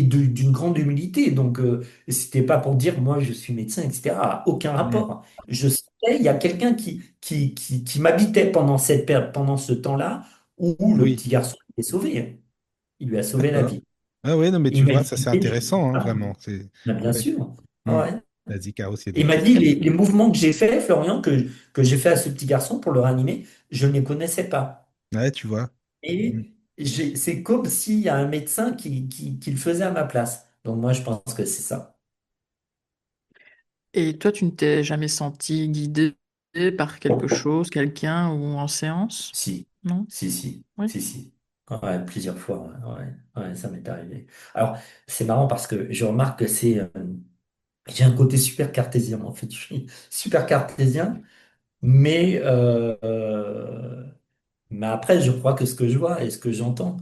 d'une grande humilité. Donc, c'était pas pour dire, moi, je suis médecin, etc. Aucun Mm. rapport. Je sais, il y a quelqu'un qui m'habitait pendant pendant ce temps-là, où le Oui, petit garçon est sauvé. Il lui a sauvé la d'accord. vie. Ah ouais, non, mais Il tu m'a vois, ça c'est expliqué, intéressant, hein, vraiment. C'est. bien Ouais. sûr. Mm. Ouais. Vas-y, Caro, s'il y a Et il d'autres m'a dit, questions. les mouvements que j'ai faits, Florian, que j'ai fait à ce petit garçon pour le ranimer, je ne les connaissais pas. Ouais, tu vois. Mm. Et c'est comme s'il y a un médecin qui le faisait à ma place. Donc moi, je pense que c'est ça. Et toi, tu ne t'es jamais senti guidé par quelque chose, quelqu'un ou en séance? Si, Non? si, si, Oui. si, si. Ouais, plusieurs fois, ouais, ouais, ça m'est arrivé. Alors, c'est marrant parce que je remarque que j'ai un côté super cartésien, en fait. Je suis super cartésien, mais, mais après, je crois que ce que je vois et ce que j'entends.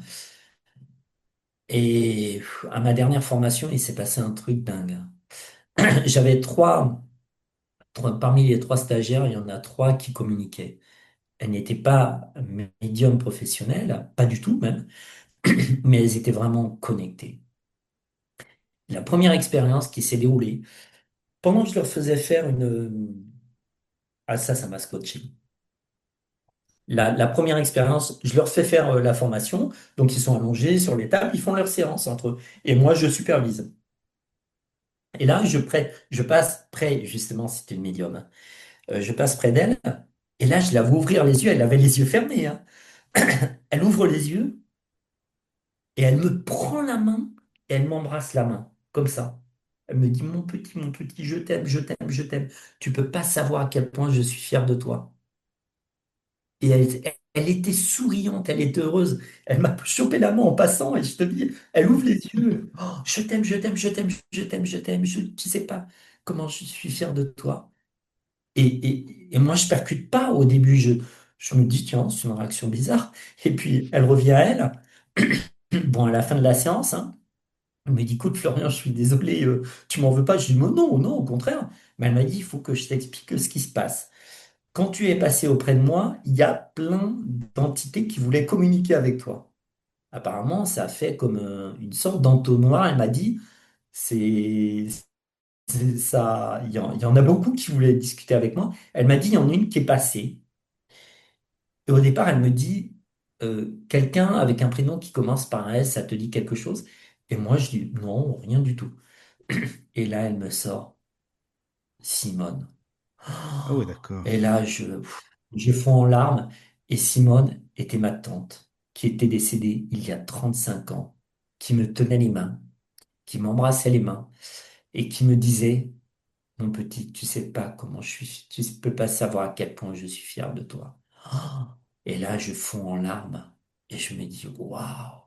Et à ma dernière formation, il s'est passé un truc dingue. J'avais parmi les trois stagiaires, il y en a trois qui communiquaient. Elles n'étaient pas médiums professionnelles, pas du tout même, mais elles étaient vraiment connectées. La première expérience qui s'est déroulée, pendant que je leur faisais faire Ah ça m'a scotché. La première expérience, je leur fais faire la formation, donc ils sont allongés sur les tables, ils font leur séance entre eux, et moi je supervise. Et là, je passe près, justement, c'était une médium, hein. Je passe près d'elle, et là, je la vois ouvrir les yeux, elle avait les yeux fermés, hein. Elle ouvre les yeux, et elle me prend la main, et elle m'embrasse la main, comme ça. Elle me dit, mon petit, je t'aime, je t'aime, je t'aime. Tu peux pas savoir à quel point je suis fier de toi. Et elle était souriante, elle était heureuse. Elle m'a chopé la main en passant, et je te dis, elle ouvre les yeux. Oh, je t'aime, je t'aime, je t'aime, je t'aime, je t'aime. Tu sais pas comment je suis fier de toi. Et moi, je percute pas au début. Je me dis, tiens, c'est une réaction bizarre. Et puis, elle revient à elle. Bon, à la fin de la séance, hein, elle me dit, écoute, Florian, je suis désolé, tu m'en veux pas. Je dis, mais non, non, au contraire. Mais elle m'a dit, il faut que je t'explique ce qui se passe. Quand tu es passé auprès de moi, il y a plein d'entités qui voulaient communiquer avec toi. Apparemment, ça a fait comme une sorte d'entonnoir. Elle m'a dit, c'est ça, il y en a beaucoup qui voulaient discuter avec moi. Elle m'a dit, il y en a une qui est passée. Et au départ, elle me dit, quelqu'un avec un prénom qui commence par un S, ça te dit quelque chose? Et moi, je dis, non, rien du tout. Et là, elle me sort, Simone. Ah ouais, d'accord. Et là, je fonds en larmes. Et Simone était ma tante, qui était décédée il y a 35 ans, qui me tenait les mains, qui m'embrassait les mains et qui me disait, mon petit, tu sais pas comment je suis, tu peux pas savoir à quel point je suis fier de toi. Oh. Et là, je fonds en larmes et je me dis, waouh.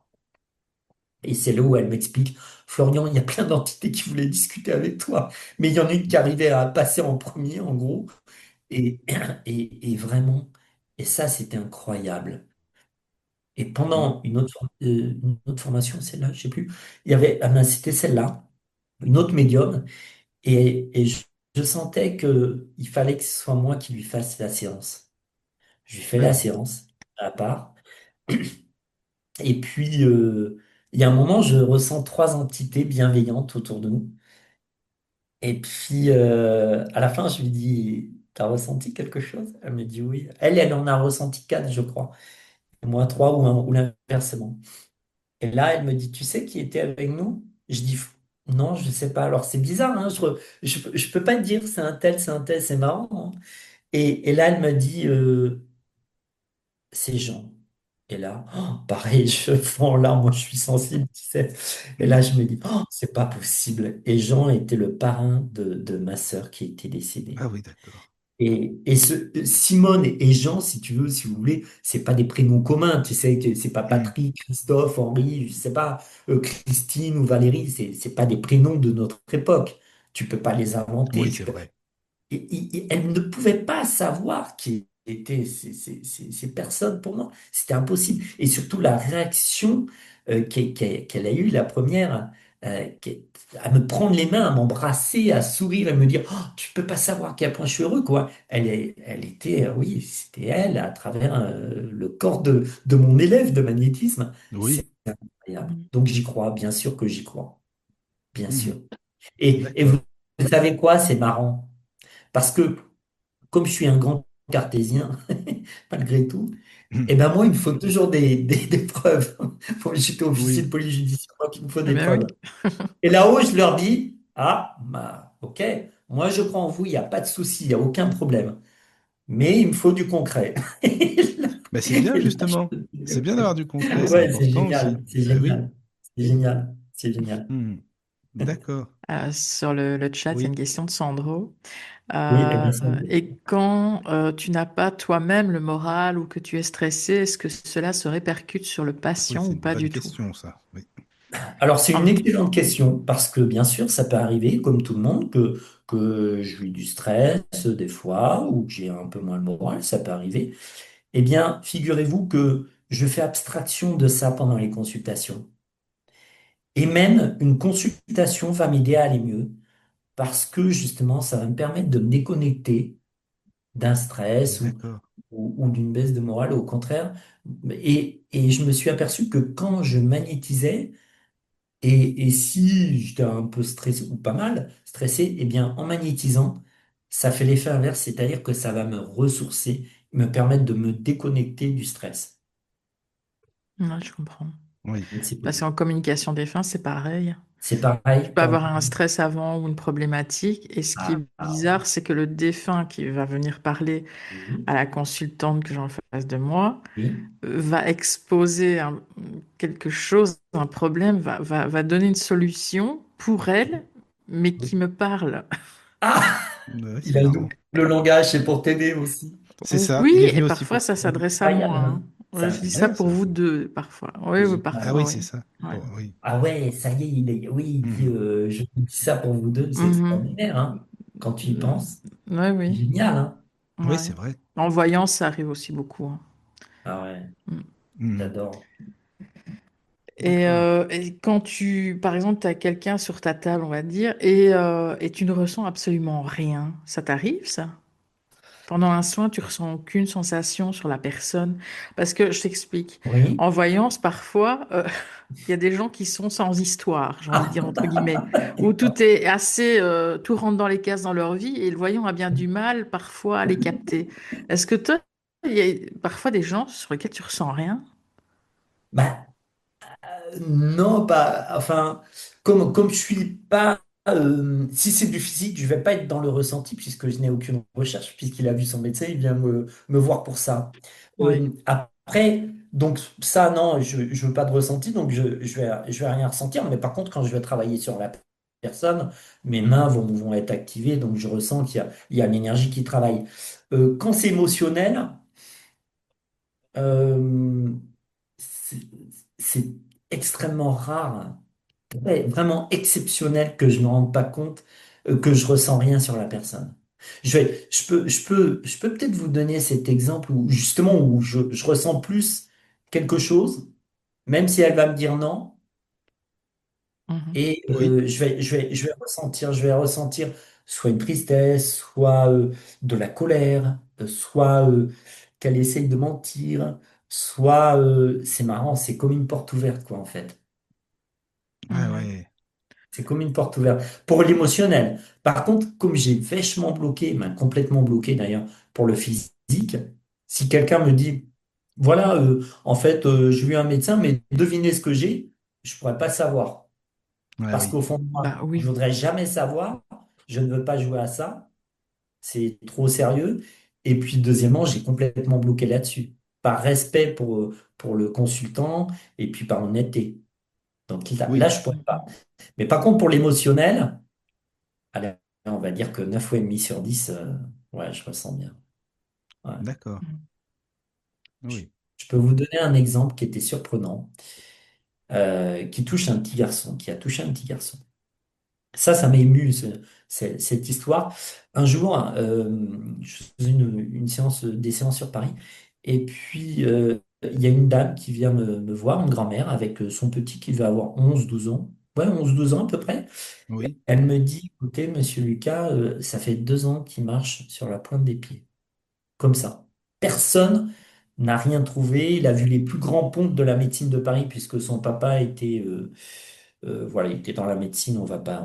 Et c'est là où elle m'explique, Florian, il y a plein d'entités qui voulaient discuter avec toi, mais il y en a une qui arrivait à passer en premier, en gros. Et, et vraiment, et ça, c'était incroyable. Et Mm. pendant une autre formation, celle-là, je sais plus, il y avait, ah ben, c'était celle-là, une autre médium, et je sentais que il fallait que ce soit moi qui lui fasse la séance. Je lui fais la Oui, séance à la part. Et puis, il y a un moment, je ressens trois entités bienveillantes autour de nous. Et puis, à la fin, je lui dis, t'as ressenti quelque chose? Elle me dit oui. Elle en a ressenti quatre, je crois. Et moi, trois ou l'inversement. Et là, elle me dit, tu sais qui était avec nous? Je dis, non, je sais pas. Alors, c'est bizarre, hein, je peux pas te dire, c'est un tel, c'est marrant, hein. Et là, elle me dit, c'est Jean. Et là, oh, pareil, je fonds en larmes, moi je suis sensible, tu sais. Et Mm. là, je me dis, oh, c'est pas possible. Et Jean était le parrain de ma sœur qui était décédée. Ah oui, d'accord. Et Simone et Jean, si tu veux, si vous voulez, c'est pas des prénoms communs, tu sais, que c'est pas Mm. Patrick, Christophe, Henri, je sais pas, Christine ou Valérie, c'est pas des prénoms de notre époque. Tu peux pas les inventer, Oui, c'est vrai. elle ne pouvait pas savoir qui étaient ces personnes pour moi. C'était impossible. Et surtout la réaction qu'elle a eue, la première, à me prendre les mains, à m'embrasser, à sourire et me dire, oh, tu peux pas savoir à quel point je suis heureux, quoi. Elle était, oui, c'était elle à travers le corps de mon élève de magnétisme. C'est Oui. incroyable. Mm. Donc j'y crois, bien sûr que j'y crois, bien Mm. sûr. Et D'accord. vous savez quoi, c'est marrant. Parce que comme je suis un grand cartésien, malgré tout, Mm. et ben moi, il me faut toujours des preuves. Bon, j'étais officier de Oui. police judiciaire, donc il me faut Eh des ben preuves. oui. Et là-haut, je leur dis, ah, bah, ok, moi je crois en vous, il n'y a pas de souci, il n'y a aucun problème. Mais il me faut du concret. Et là, Bah, c'est bien, et là, justement. C'est bien d'avoir du concret, c'est ouais, c'est important aussi. génial, c'est Bah oui. génial, c'est génial, c'est génial. Mm. D'accord. Sur le chat, il y a une Oui. question de Sandro. Oui, eh ben, ça, Et quand tu n'as pas toi-même le moral ou que tu es stressé, est-ce que cela se répercute sur le Oui, patient c'est ou une pas bonne du tout? question, ça. Oui. Alors, c'est une Hum, excellente question parce que, bien sûr, ça peut arriver, comme tout le monde, que je vis du stress des fois ou que j'ai un peu moins le moral, ça peut arriver. Eh bien, figurez-vous que je fais abstraction de ça pendant les consultations. Et même une consultation va m'aider à aller mieux parce que, justement, ça va me permettre de me déconnecter d'un stress D'accord. ou d'une baisse de morale, au contraire. Et je me suis aperçu que quand je magnétisais, et si j'étais un peu stressé, ou pas mal stressé, eh bien, en magnétisant, ça fait l'effet inverse, c'est-à-dire que ça va me ressourcer, me permettre de me déconnecter du stress. ouais, je comprends. Oui. Donc, Parce qu'en communication des fins, c'est pareil. c'est Tu pareil peux quand... avoir un stress avant ou une problématique. Et ce qui Ah, est ah, bizarre, c'est que le défunt qui va venir parler oui, à la consultante que j'ai en face de moi oui, va exposer quelque chose, un problème, va donner une solution pour elle, mais oui. qui me parle. Ah, Ouais, il c'est a le marrant. double langage, c'est pour t'aider aussi. C'est ça. Oui, Il est et venu aussi parfois pour ça ça. s'adresse à moi, Incroyable, hein. hein. C'est Ouais, je dis ça Ouais, incroyable. pour ça. vous deux, parfois. Oui, C'est oui, Ah parfois, oui, génial. c'est oui. ça. Ouais. Oui. Ah ouais, ça y est, oui, il dit, Mhm. je vous dis ça pour vous deux, c'est Mhm. extraordinaire, hein, quand tu y Mm. penses. Ouais, C'est oui. génial, hein. Oui, Ouais. c'est vrai. En voyant, ça arrive aussi beaucoup, hein. Ah ouais, Mm. Mhm. j'adore. Et, D'accord. et quand tu, par exemple, tu as quelqu'un sur ta table, on va dire, et tu ne ressens absolument rien, ça t'arrive, ça? Pendant un soin, tu ressens aucune sensation sur la personne. Parce que je t'explique. Oui. En voyance, parfois, il y a des gens qui sont sans histoire, j'ai envie de dire entre guillemets, où tout est assez, tout rentre dans les cases dans leur vie et le voyant a bien du mal parfois à les capter. Est-ce que toi, il y a parfois des gens sur lesquels tu ressens rien? Bah, non, pas. Enfin, comme je suis pas. Si c'est du physique, je vais pas être dans le ressenti puisque je n'ai aucune recherche, puisqu'il a vu son médecin, il vient me voir pour ça. Oui. Après, donc ça, non, je veux pas de ressenti, donc je vais rien ressentir. Mais par contre, quand je vais travailler sur la personne, mes mains vont être activées, donc je ressens il y a l'énergie qui travaille. Quand c'est émotionnel, euh, c'est c'est extrêmement rare, ouais, vraiment exceptionnel que je ne me rende pas compte que je ressens rien sur la personne. Je peux peut-être vous donner cet exemple où justement où je ressens plus quelque chose, même si elle va me dire non, Mhm. et Oui. je vais ressentir soit une tristesse, soit de la colère, soit qu'elle essaye de mentir, soit c'est marrant, c'est comme une porte ouverte, quoi, en fait. Ah Ouais. ouais. C'est comme une porte ouverte. Pour l'émotionnel. Par contre, comme j'ai vachement bloqué, ben, complètement bloqué d'ailleurs, pour le physique, si quelqu'un me dit, voilà, en fait, je vais à un médecin, mais devinez ce que j'ai, je pourrais pas savoir. Ah Parce oui. qu'au fond de moi, Bah je oui. voudrais jamais savoir, je ne veux pas jouer à ça, c'est trop sérieux. Et puis, deuxièmement, j'ai complètement bloqué là-dessus. Par respect pour le consultant et puis par honnêteté. Donc là, Oui. je pourrais pas. Mais par contre, pour l'émotionnel, allez, on va dire que 9,5 sur 10, ouais, je ressens bien. Ouais. D'accord. Mhm. Je, Oui. je peux vous donner un exemple qui était surprenant, qui touche un petit garçon, qui a touché un petit garçon. Ça m'a ému, cette histoire. Un jour, je faisais une séance, des séances sur Paris, et puis il y a une dame qui vient me voir, une grand-mère, avec son petit qui va avoir 11 12 ans. Ouais, 11 12 ans à peu près. Oui. Elle me dit, écoutez, monsieur Lucas, ça fait 2 ans qu'il marche sur la pointe des pieds. Comme ça. Personne n'a rien trouvé. Il a vu les plus grands pontes de la médecine de Paris puisque son papa était, voilà, il était dans la médecine. On va pas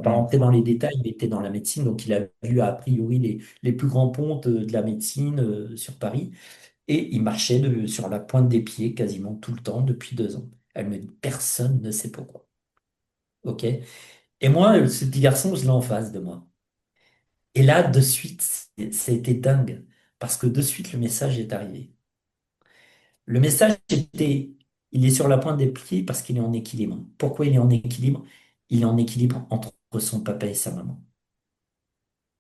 Hmm. rentrer dans les détails. Il était dans la médecine, donc il a vu a priori les plus grands pontes de la médecine sur Paris et il marchait sur la pointe des pieds quasiment tout le temps depuis 2 ans. Elle me dit, personne ne sait pourquoi. Ok. Et moi, ce petit garçon, je l'ai en face de moi. Et là, de suite, c'était dingue parce que de suite, le message est arrivé. Le message était, il est sur la pointe des pieds parce qu'il est en équilibre. Pourquoi il est en équilibre? Il est en équilibre entre son papa et sa maman.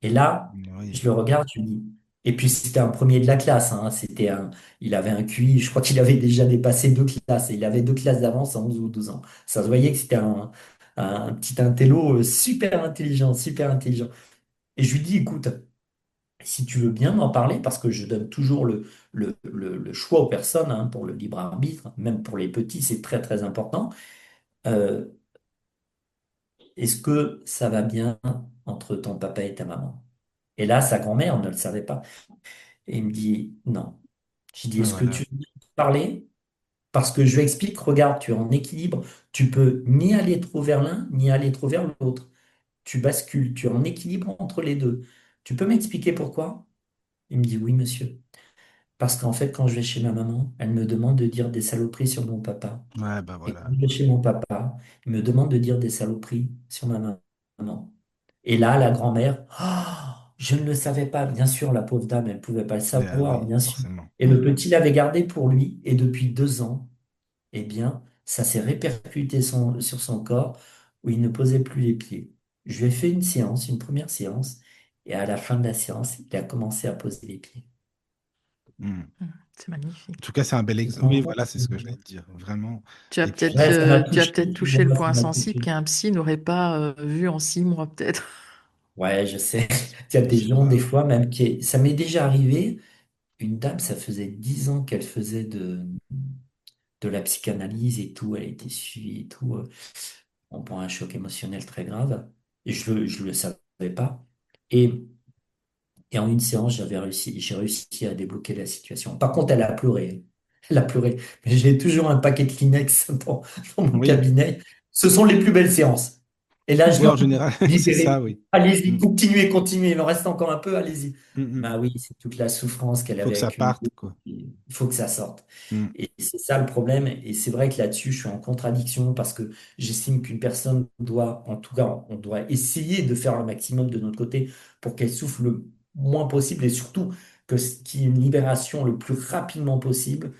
Et là, je Oui. le regarde, je me dis, et puis c'était un premier de la classe, hein, il avait un QI, je crois qu'il avait déjà dépassé 2 classes, et il avait 2 classes d'avance à 11 ou 12 ans. Ça se voyait que c'était un petit intello super intelligent, super intelligent. Et je lui dis, écoute, si tu veux bien m'en parler, parce que je donne toujours le choix aux personnes hein, pour le libre arbitre, même pour les petits, c'est très très important. Euh, Est-ce que ça va bien entre ton papa et ta maman? Et là, sa grand-mère ne le savait pas. Et il me dit non. J'ai dit, Ah, est-ce que voilà. tu veux bien me parler? Parce que je lui explique, regarde, tu es en équilibre, tu peux ni aller trop vers l'un, ni aller trop vers l'autre. Tu bascules, tu es en équilibre entre les deux. Tu peux m'expliquer pourquoi? Il me dit oui, monsieur. Parce qu'en fait, quand je vais chez ma maman, elle me demande de dire des saloperies sur mon papa. Ouais, bah Et quand voilà. je vais chez mon papa, il me demande de dire des saloperies sur ma maman. Et là, la grand-mère, ah, je ne le savais pas. Bien sûr, la pauvre dame, elle ne pouvait pas le Ah savoir, oui, bien sûr. forcément. Et le petit l'avait gardé pour lui. Et depuis 2 ans, eh bien, ça s'est répercuté sur son corps où il ne posait plus les pieds. Je lui ai fait une séance, une première séance. Et à la fin de la séance, il a commencé à poser les pieds. Hmm. Mhm. C'est En magnifique. tout cas, c'est un bel Et exemple. Oui, franchement, voilà, c'est ce que j'allais te dire. Vraiment. Et ouais, puis, Tu as peut-être touché le point ça m'a sensible touché. qu'un psy n'aurait pas vu en 6 mois, peut-être. Ouais, je sais. Il y a je des sais gens, des pas. fois, même ça m'est déjà arrivé. Une dame, ça faisait 10 ans qu'elle faisait de la psychanalyse et tout. Elle était suivie et tout. On prend un choc émotionnel très grave. Et je le savais pas. Et, et en une séance, j'ai réussi à débloquer la situation. Par contre, elle a pleuré. Elle a pleuré. Mais j'ai toujours un paquet de Kleenex dans mon Oui. cabinet. Ce sont les plus belles séances. Et là, je Oui, dois en général, c'est libérer. ça, oui. Allez-y, Hmm. continuez, continuez. Il en reste encore un peu, allez-y. Hmm, hmm. Bah oui, c'est toute la souffrance qu'elle Faut que avait ça accumulée. parte, quoi. Il faut que ça sorte. Hmm. Et c'est ça le problème. Et c'est vrai que là-dessus, je suis en contradiction parce que j'estime qu'une personne doit, en tout cas, on doit essayer de faire le maximum de notre côté pour qu'elle souffre le moins possible et surtout qu'il y ait une libération le plus rapidement possible.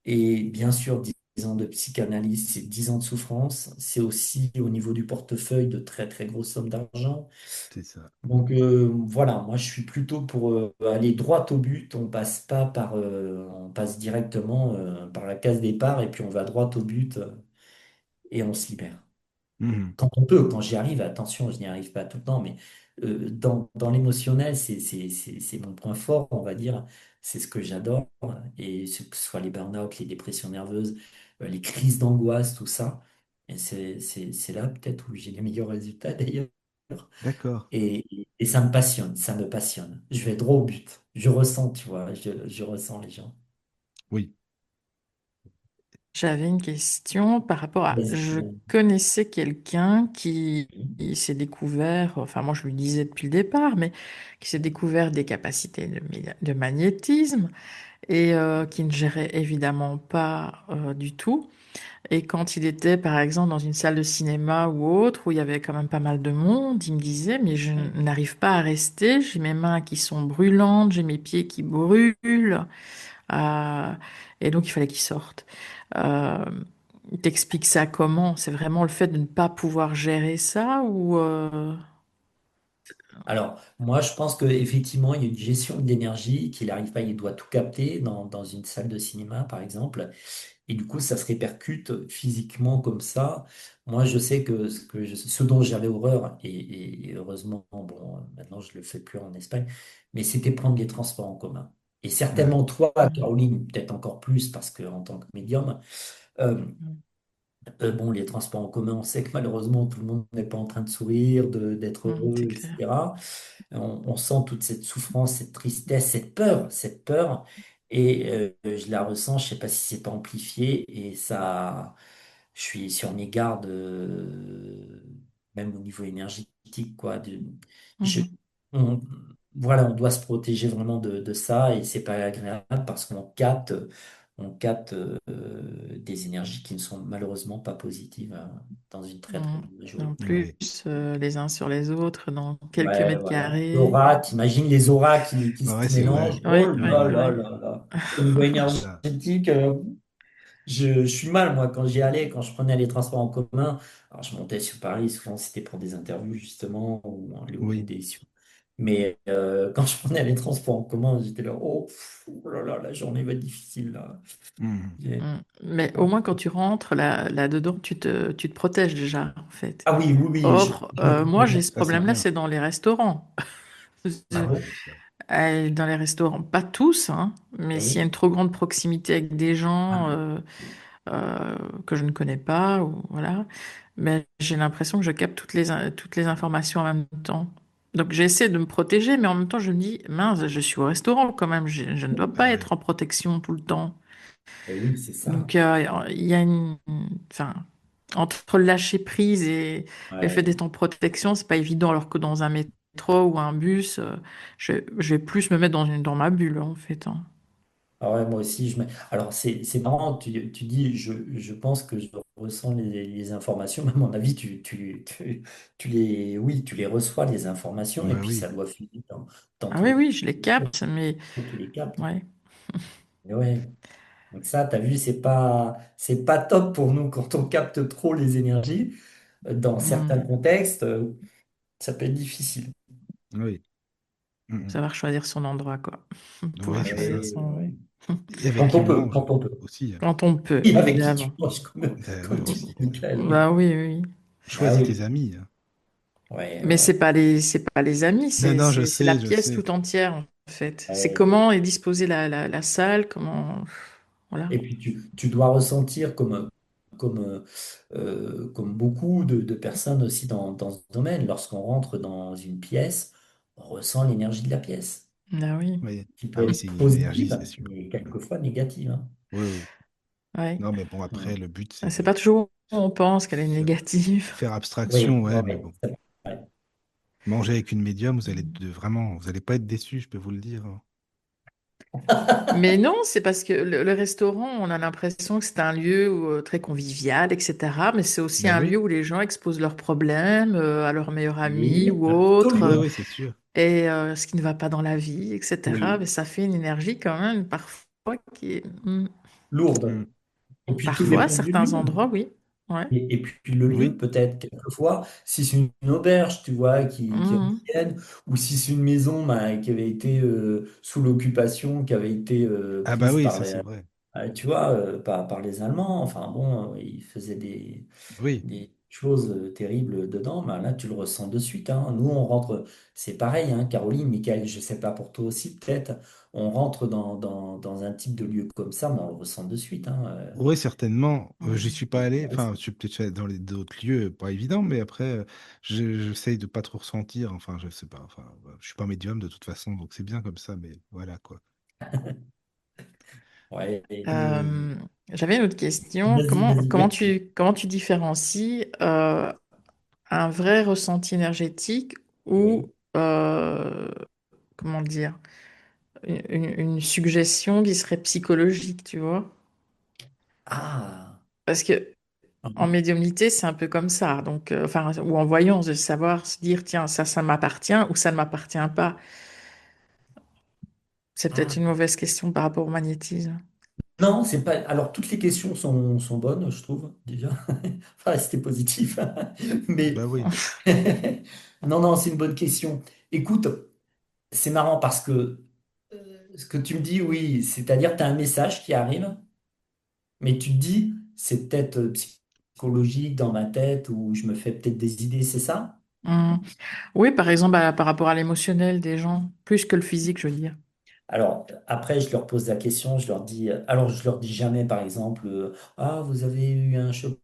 Et bien sûr, 10 ans de psychanalyse, c'est 10 ans de souffrance. C'est aussi au niveau du portefeuille de très très grosses sommes d'argent. C'est ça. Donc voilà, moi je suis plutôt pour aller droit au but. On passe pas on passe directement par la case départ et puis on va droit au but et on se libère. Mhm. Quand on peut, quand j'y arrive, attention, je n'y arrive pas tout le temps, mais dans l'émotionnel, c'est mon point fort, on va dire. C'est ce que j'adore. Et que ce soit les burn-out, les dépressions nerveuses, les crises d'angoisse, tout ça. Et c'est là peut-être où j'ai les meilleurs résultats d'ailleurs. D'accord. Et ça me passionne, ça me passionne. Je vais droit au but. Je ressens, tu vois, je ressens les gens. Oui. J'avais une question par rapport à... Vas-y. Je connaissais quelqu'un qui s'est découvert, enfin moi je lui disais depuis le départ, mais qui s'est découvert des capacités de magnétisme et qui ne gérait évidemment pas du tout. Et quand il était par exemple dans une salle de cinéma ou autre, où il y avait quand même pas mal de monde, il me disait, mais je n'arrive pas à rester, j'ai mes mains qui sont brûlantes, j'ai mes pieds qui brûlent. Euh, et donc, il fallait qu'il sorte. Euh, il t'explique ça comment? C'est vraiment le fait de ne pas pouvoir gérer ça ou Alors, moi, je pense qu'effectivement, il y a une gestion de l'énergie qu'il n'arrive pas, il doit tout capter dans une salle de cinéma, par exemple. Et du coup, ça se répercute physiquement comme ça. Moi, je sais que ce dont j'avais horreur, et heureusement, bon, maintenant, je le fais plus en Espagne, mais c'était prendre les transports en commun. Et Ouais. certainement, toi, Mhm. Caroline, peut-être encore plus, parce que en tant que médium, euh, Mhm. bon, les transports en commun, on sait que malheureusement, tout le monde n'est pas en train de sourire, d'être C'est heureux, clair. etc. On sent toute cette souffrance, cette tristesse, cette peur, et je la ressens, je sais pas si c'est pas amplifié, et ça, je suis sur mes gardes, même au niveau énergétique, quoi. Je, Mhm. on, voilà, on doit se protéger vraiment de ça, et c'est pas agréable parce on capte des énergies qui ne sont malheureusement pas positives dans une très très Mhm. grande En majorité. plus, Oui. les uns sur les autres, dans quelques Ouais, mètres voilà. carrés. L'aura, t'imagines les auras qui Ah ouais, se c'est vrai. mélangent. Oh Oui, oui, là là oui. là là. Au niveau Ah, énergétique, je suis mal, moi, quand j'y allais, quand je prenais les transports en commun. Alors, je montais sur Paris, souvent c'était pour des interviews, justement, ou oui. des... Mais quand je prenais les transports en commun, j'étais là, oh là là, la journée va être difficile, là. Mhm. Mhm. Mais au moins, quand tu rentres là-dedans, tu te protèges déjà, en fait. Ah oui, oui, oui, Or, je me moi, comprends. j'ai ce Ça, c'est problème-là, bien. c'est dans les restaurants. Ah bon? Dans les restaurants, pas tous, hein, mais s'il y a Oui. une trop grande proximité avec des Ah, gens que je ne connais pas, ou, voilà, mais j'ai l'impression que je capte toutes les informations en même temps. Donc j'essaie de me protéger, mais en même temps je me dis, mince, je suis au restaurant quand même, je ne dois pas Bah ouais. être en protection tout le temps. eh oui, c'est ça. Donc il y a enfin, entre le lâcher prise et le fait Ouais. d'être en protection, c'est pas évident, alors que dans un métro ou un bus, je vais plus me mettre dans ma bulle en fait, hein. Ah ouais, moi aussi, alors c'est marrant, tu dis, je pense que je ressens les informations, mais à mon avis, oui, tu les reçois, les informations, et Bah puis ça oui. doit finir dans Ah oui, ton oui, je les corps, capte, mais tu les captes. ouais. Mais ouais, donc ça, tu as vu, c'est pas top pour nous quand on capte trop les énergies. Dans certains Hmm. contextes, ça peut être difficile. Oui. Mhm. Savoir choisir son endroit, quoi. Oui, Pouvoir c'est ça. choisir Ouais, son... ouais. Et avec Quand qui on on peut, mange quand on peut. aussi, hein. Quand on peut, Et avec qui tu évidemment. manges, Oui comme tu aussi. dis, Michael. Bah oui, oui. Ah Choisis tes oui, amis, hein. ouais, Mais ouais. c'est pas les amis, Non, non, c'est la je pièce sais. tout entière, en fait. C'est Ouais. comment est disposée la salle, comment... Voilà. Et puis tu dois ressentir comme beaucoup de personnes aussi dans ce domaine, lorsqu'on rentre dans une pièce, on ressent l'énergie de la pièce, Ah oui. Oui. qui peut Ah oui, être c'est une énergie, c'est positive, sûr. mais Mm. quelquefois négative, hein. Oui, oui. Ouais. Non, mais bon, Mm. après, le but, c'est C'est de pas toujours où on pense qu'elle est faire, négative. faire abstraction, Oui, ouais, mais ouais, bon. c'est vrai. Manger avec une médium, vraiment, vous allez pas être déçus, je peux vous le dire, hein. Mais non, c'est parce que le restaurant, on a l'impression que c'est un lieu très convivial, etc. Mais c'est aussi Ben un oui, lieu où les gens exposent leurs problèmes à leurs meilleurs amis Oui, ou autres, oui, absolument. oui, c'est sûr. et ce qui ne va pas dans la vie, etc. Oui, Mais ça fait une énergie quand même parfois qui est... lourde. Mm. Et puis tout Parfois, à dépend du certains lieu. endroits, oui. Ouais. Et puis le lieu, Oui. peut-être, quelquefois, si c'est une auberge, tu vois, qui est Mhm. ancienne, ou si c'est une maison bah, qui avait été sous l'occupation, qui avait été Ah bah prise oui, par ça c'est vrai. tu vois, par les Allemands, enfin bon, ils faisaient Oui. chose terrible dedans, ben là, tu le ressens de suite, hein. Nous, on rentre, c'est pareil, hein, Caroline, Michael, je sais pas pour toi aussi, peut-être, on rentre dans un type de lieu comme ça, mais on le ressent de suite, hein. Oui, certainement. J'y Mhm. suis pas allé. Enfin, je suis peut-être allé dans d'autres lieux, pas évident, mais après, j'essaye de pas trop ressentir. Enfin, je sais pas. Enfin, je suis pas médium de toute façon, donc c'est bien comme ça, mais voilà quoi. Ouais, Euh, J'avais une autre question. vas-y, vas-y, oui. Comment tu différencies un vrai ressenti énergétique Oui. ou, comment dire, une suggestion qui serait psychologique, tu vois? Ah, Parce que en mhm. médiumnité, c'est un peu comme ça. Donc, enfin, ou en voyance, de savoir se dire, tiens, ça m'appartient ou ça ne m'appartient pas. C'est peut-être Ah. une mauvaise question par rapport au magnétisme. Non, c'est pas. Alors, toutes les questions sont bonnes, je trouve, déjà. Enfin, c'était positif. Mais Bah oui. non, non, c'est une bonne question. Écoute, c'est marrant parce que ce que tu me dis, oui, c'est-à-dire tu as un message qui arrive, mais tu te dis, c'est peut-être psychologique dans ma tête ou je me fais peut-être des idées, c'est ça? Hum. Oui, par exemple, par rapport à l'émotionnel des gens, plus que le physique, je veux dire. Alors, après, je leur pose la question, je leur dis, alors je leur dis jamais, par exemple, ah, vous avez eu un choc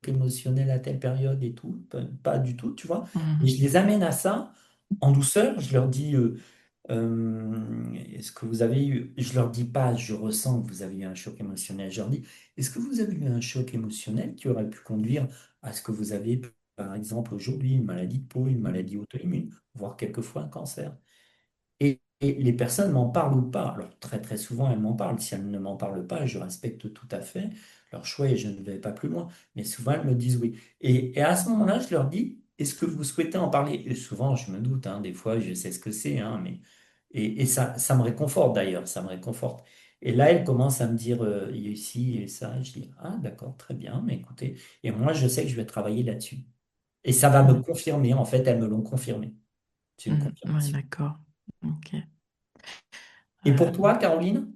émotionnel à telle période et tout, pas du tout, tu vois. Et Mhm. je les amène à ça en douceur, je leur dis, est-ce que vous avez eu, je leur dis pas, je ressens que vous avez eu un choc émotionnel, je leur dis, est-ce que vous avez eu un choc émotionnel qui aurait pu conduire à ce que vous avez, par exemple, aujourd'hui, une maladie de peau, une maladie auto-immune, voire quelquefois un cancer? Et les personnes m'en parlent ou pas. Alors, très très souvent, elles m'en parlent. Si elles ne m'en parlent pas, je respecte tout à fait leur choix et je ne vais pas plus loin. Mais souvent, elles me disent oui. Et à ce moment-là, je leur dis, est-ce que vous souhaitez en parler? Et souvent, je me doute, hein, des fois, je sais ce que c'est, hein, mais... Et ça me réconforte d'ailleurs, ça me réconforte. Et là, elles commencent à me dire, il y a ici et ça. Je dis, ah, d'accord, très bien, mais écoutez. Et moi, je sais que je vais travailler là-dessus. Et ça va me Mhm. confirmer, en fait, elles me l'ont confirmé. C'est une Mhm. Oui, confirmation. d'accord. Ok. Et pour Euh, toi, Caroline?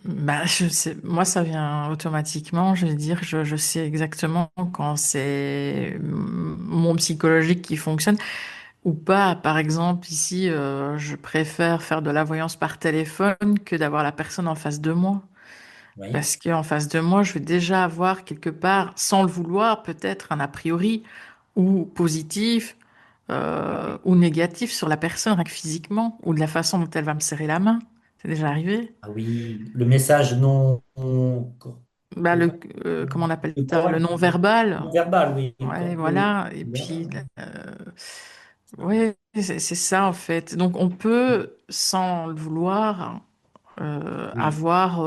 ben, je sais, moi, ça vient automatiquement. Je veux dire, je sais exactement quand c'est mon psychologique qui fonctionne ou pas. Par exemple, ici, je préfère faire de la voyance par téléphone que d'avoir la personne en face de moi. Oui. Parce qu'en face de moi, je vais déjà avoir quelque part, sans le vouloir, peut-être un a priori, ou positif, Ah oui. ou négatif sur la personne, rien que physiquement, ou de la façon dont elle va me serrer la main. C'est déjà arrivé. Ah oui, le message Bah, comment on appelle ça? Le correct, non-verbal. verbal, oui. Ouais, Oui, voilà. Et voilà. puis, ouais, c'est ça en fait. Donc, on peut, sans le vouloir, Oui. avoir,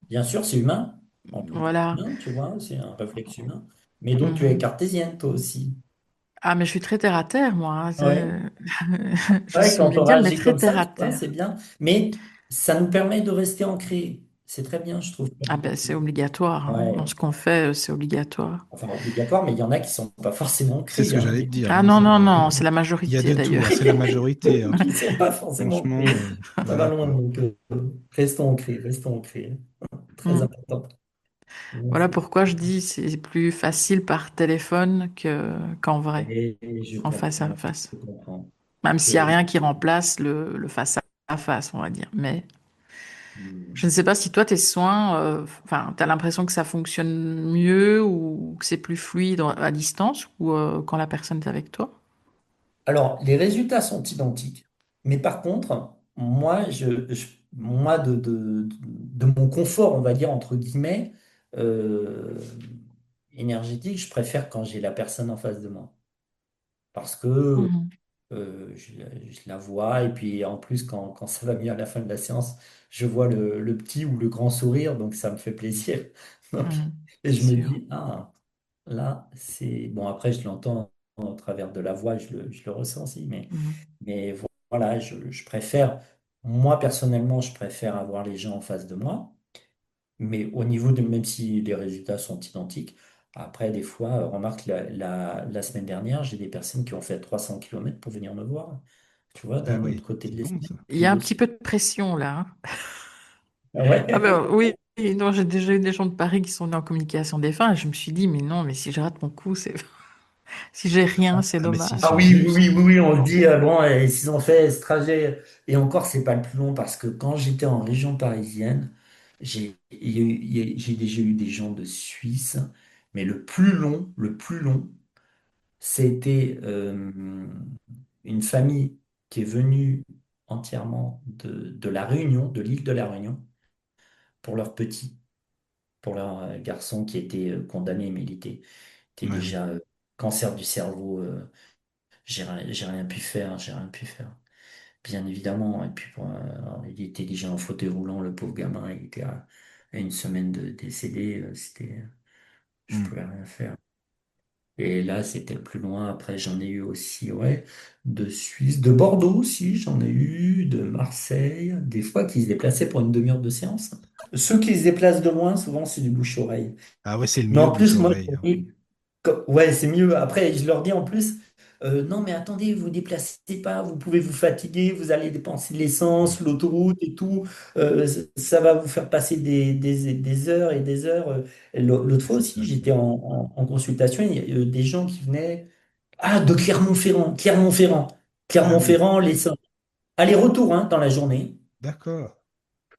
Bien sûr, c'est humain. En plus, c'est voilà. humain, tu vois, c'est un réflexe humain. Mais donc, tu es Mhm. cartésienne, toi aussi. Ah, mais je suis très terre à terre, moi, hein. Oui. Je Ouais, suis quand on médium, mais réagit très comme ça, terre à tu vois, c'est terre. bien. Mais ça nous permet de rester ancrés. C'est très bien, je trouve. Ah ben, c'est obligatoire, hein. Ouais. Dans ce qu'on fait, c'est obligatoire. Enfin, obligatoire, mais il y en a qui sont pas forcément C'est ce ancrés, que hein. j'allais te dire, Ah hein. non, non, non, c'est la Il y a majorité de tout, d'ailleurs. hein. C'est la majorité, hein. Ils sont pas forcément Franchement, ancrés. Ça va voilà loin, quoi. donc restons ancrés, restons ancrés. Très Mm. important. Ouais, Voilà pourquoi je dis c'est plus facile par téléphone qu'en vrai, et je en face à comprends, face. je comprends. Même s'il n'y a Et, rien qui remplace le face à face, on va dire. Mais hum, je ne sais pas si toi, tes soins, enfin, tu as l'impression que ça fonctionne mieux ou que c'est plus fluide à distance ou quand la personne est avec toi. alors, les résultats sont identiques, mais par contre, moi, moi de mon confort, on va dire, entre guillemets, euh, énergétique, je préfère quand j'ai la personne en face de moi. Parce que Mhm. je la vois, et puis en plus, quand ça va mieux à la fin de la séance, je vois le petit ou le grand sourire, donc ça me fait plaisir. Donc, Mhm. et C'est je me sûr. dis, ah, là, c'est... Bon, après, je l'entends au travers de la voix, je le ressens aussi, Mhm. mais voilà, je préfère, moi personnellement, je préfère avoir les gens en face de moi. Mais au niveau de, même si les résultats sont identiques, après, des fois, remarque, la semaine dernière, j'ai des personnes qui ont fait 300 kilomètres pour venir me voir, tu vois, Ah d'un autre oui, côté c'est de bon l'Espagne. ça. Il y Puis a un aussi. petit peu de pression là, hein. Ah Ah ouais, ben oui, Et non, j'ai déjà eu des gens de Paris qui sont venus en communication des fins et je me suis dit, mais non, mais si je rate mon coup, c'est si j'ai rien, c'est Ah, mais s'ils Ah dommage. sont oui, oui, venus, oui, c'est... oui, oui, on se dit, bon, s'ils ont fait ce trajet, et encore, c'est pas le plus long, parce que quand j'étais en région parisienne, j'ai déjà eu des gens de Suisse, mais le plus long, c'était une famille qui est venue entièrement de La Réunion, de l'île de La Réunion, pour leur petit, pour leur garçon qui était condamné, mais était Ah oui. déjà cancer du cerveau. J'ai rien pu faire, j'ai rien pu faire. Bien évidemment. Et puis, bon, il était déjà en fauteuil roulant, le pauvre gamin. Il était à une semaine de décédé. Je Hmm. pouvais rien faire. Et là, c'était plus loin. Après, j'en ai eu aussi, ouais, de Suisse, de Bordeaux aussi, j'en ai eu, de Marseille, des fois qui se déplaçaient pour une demi-heure de séance. Ceux qui se déplacent de loin, souvent, c'est du bouche-oreille. Ah ouais, c'est le Mais mieux, en plus, moi, bouche-oreille, hein. ouais, c'est mieux. Après, je leur dis en plus, non, mais attendez, vous déplacez pas, vous pouvez vous fatiguer, vous allez dépenser de Hmm. l'essence, l'autoroute et tout. Ça va vous faire passer des heures et des heures. L'autre fois C'est aussi, ça. j'étais en consultation, il y a des gens qui venaient, ah, de Clermont-Ferrand, Clermont-Ferrand, Ah oui, Clermont-Ferrand, aller-retour hein, dans la journée. d'accord.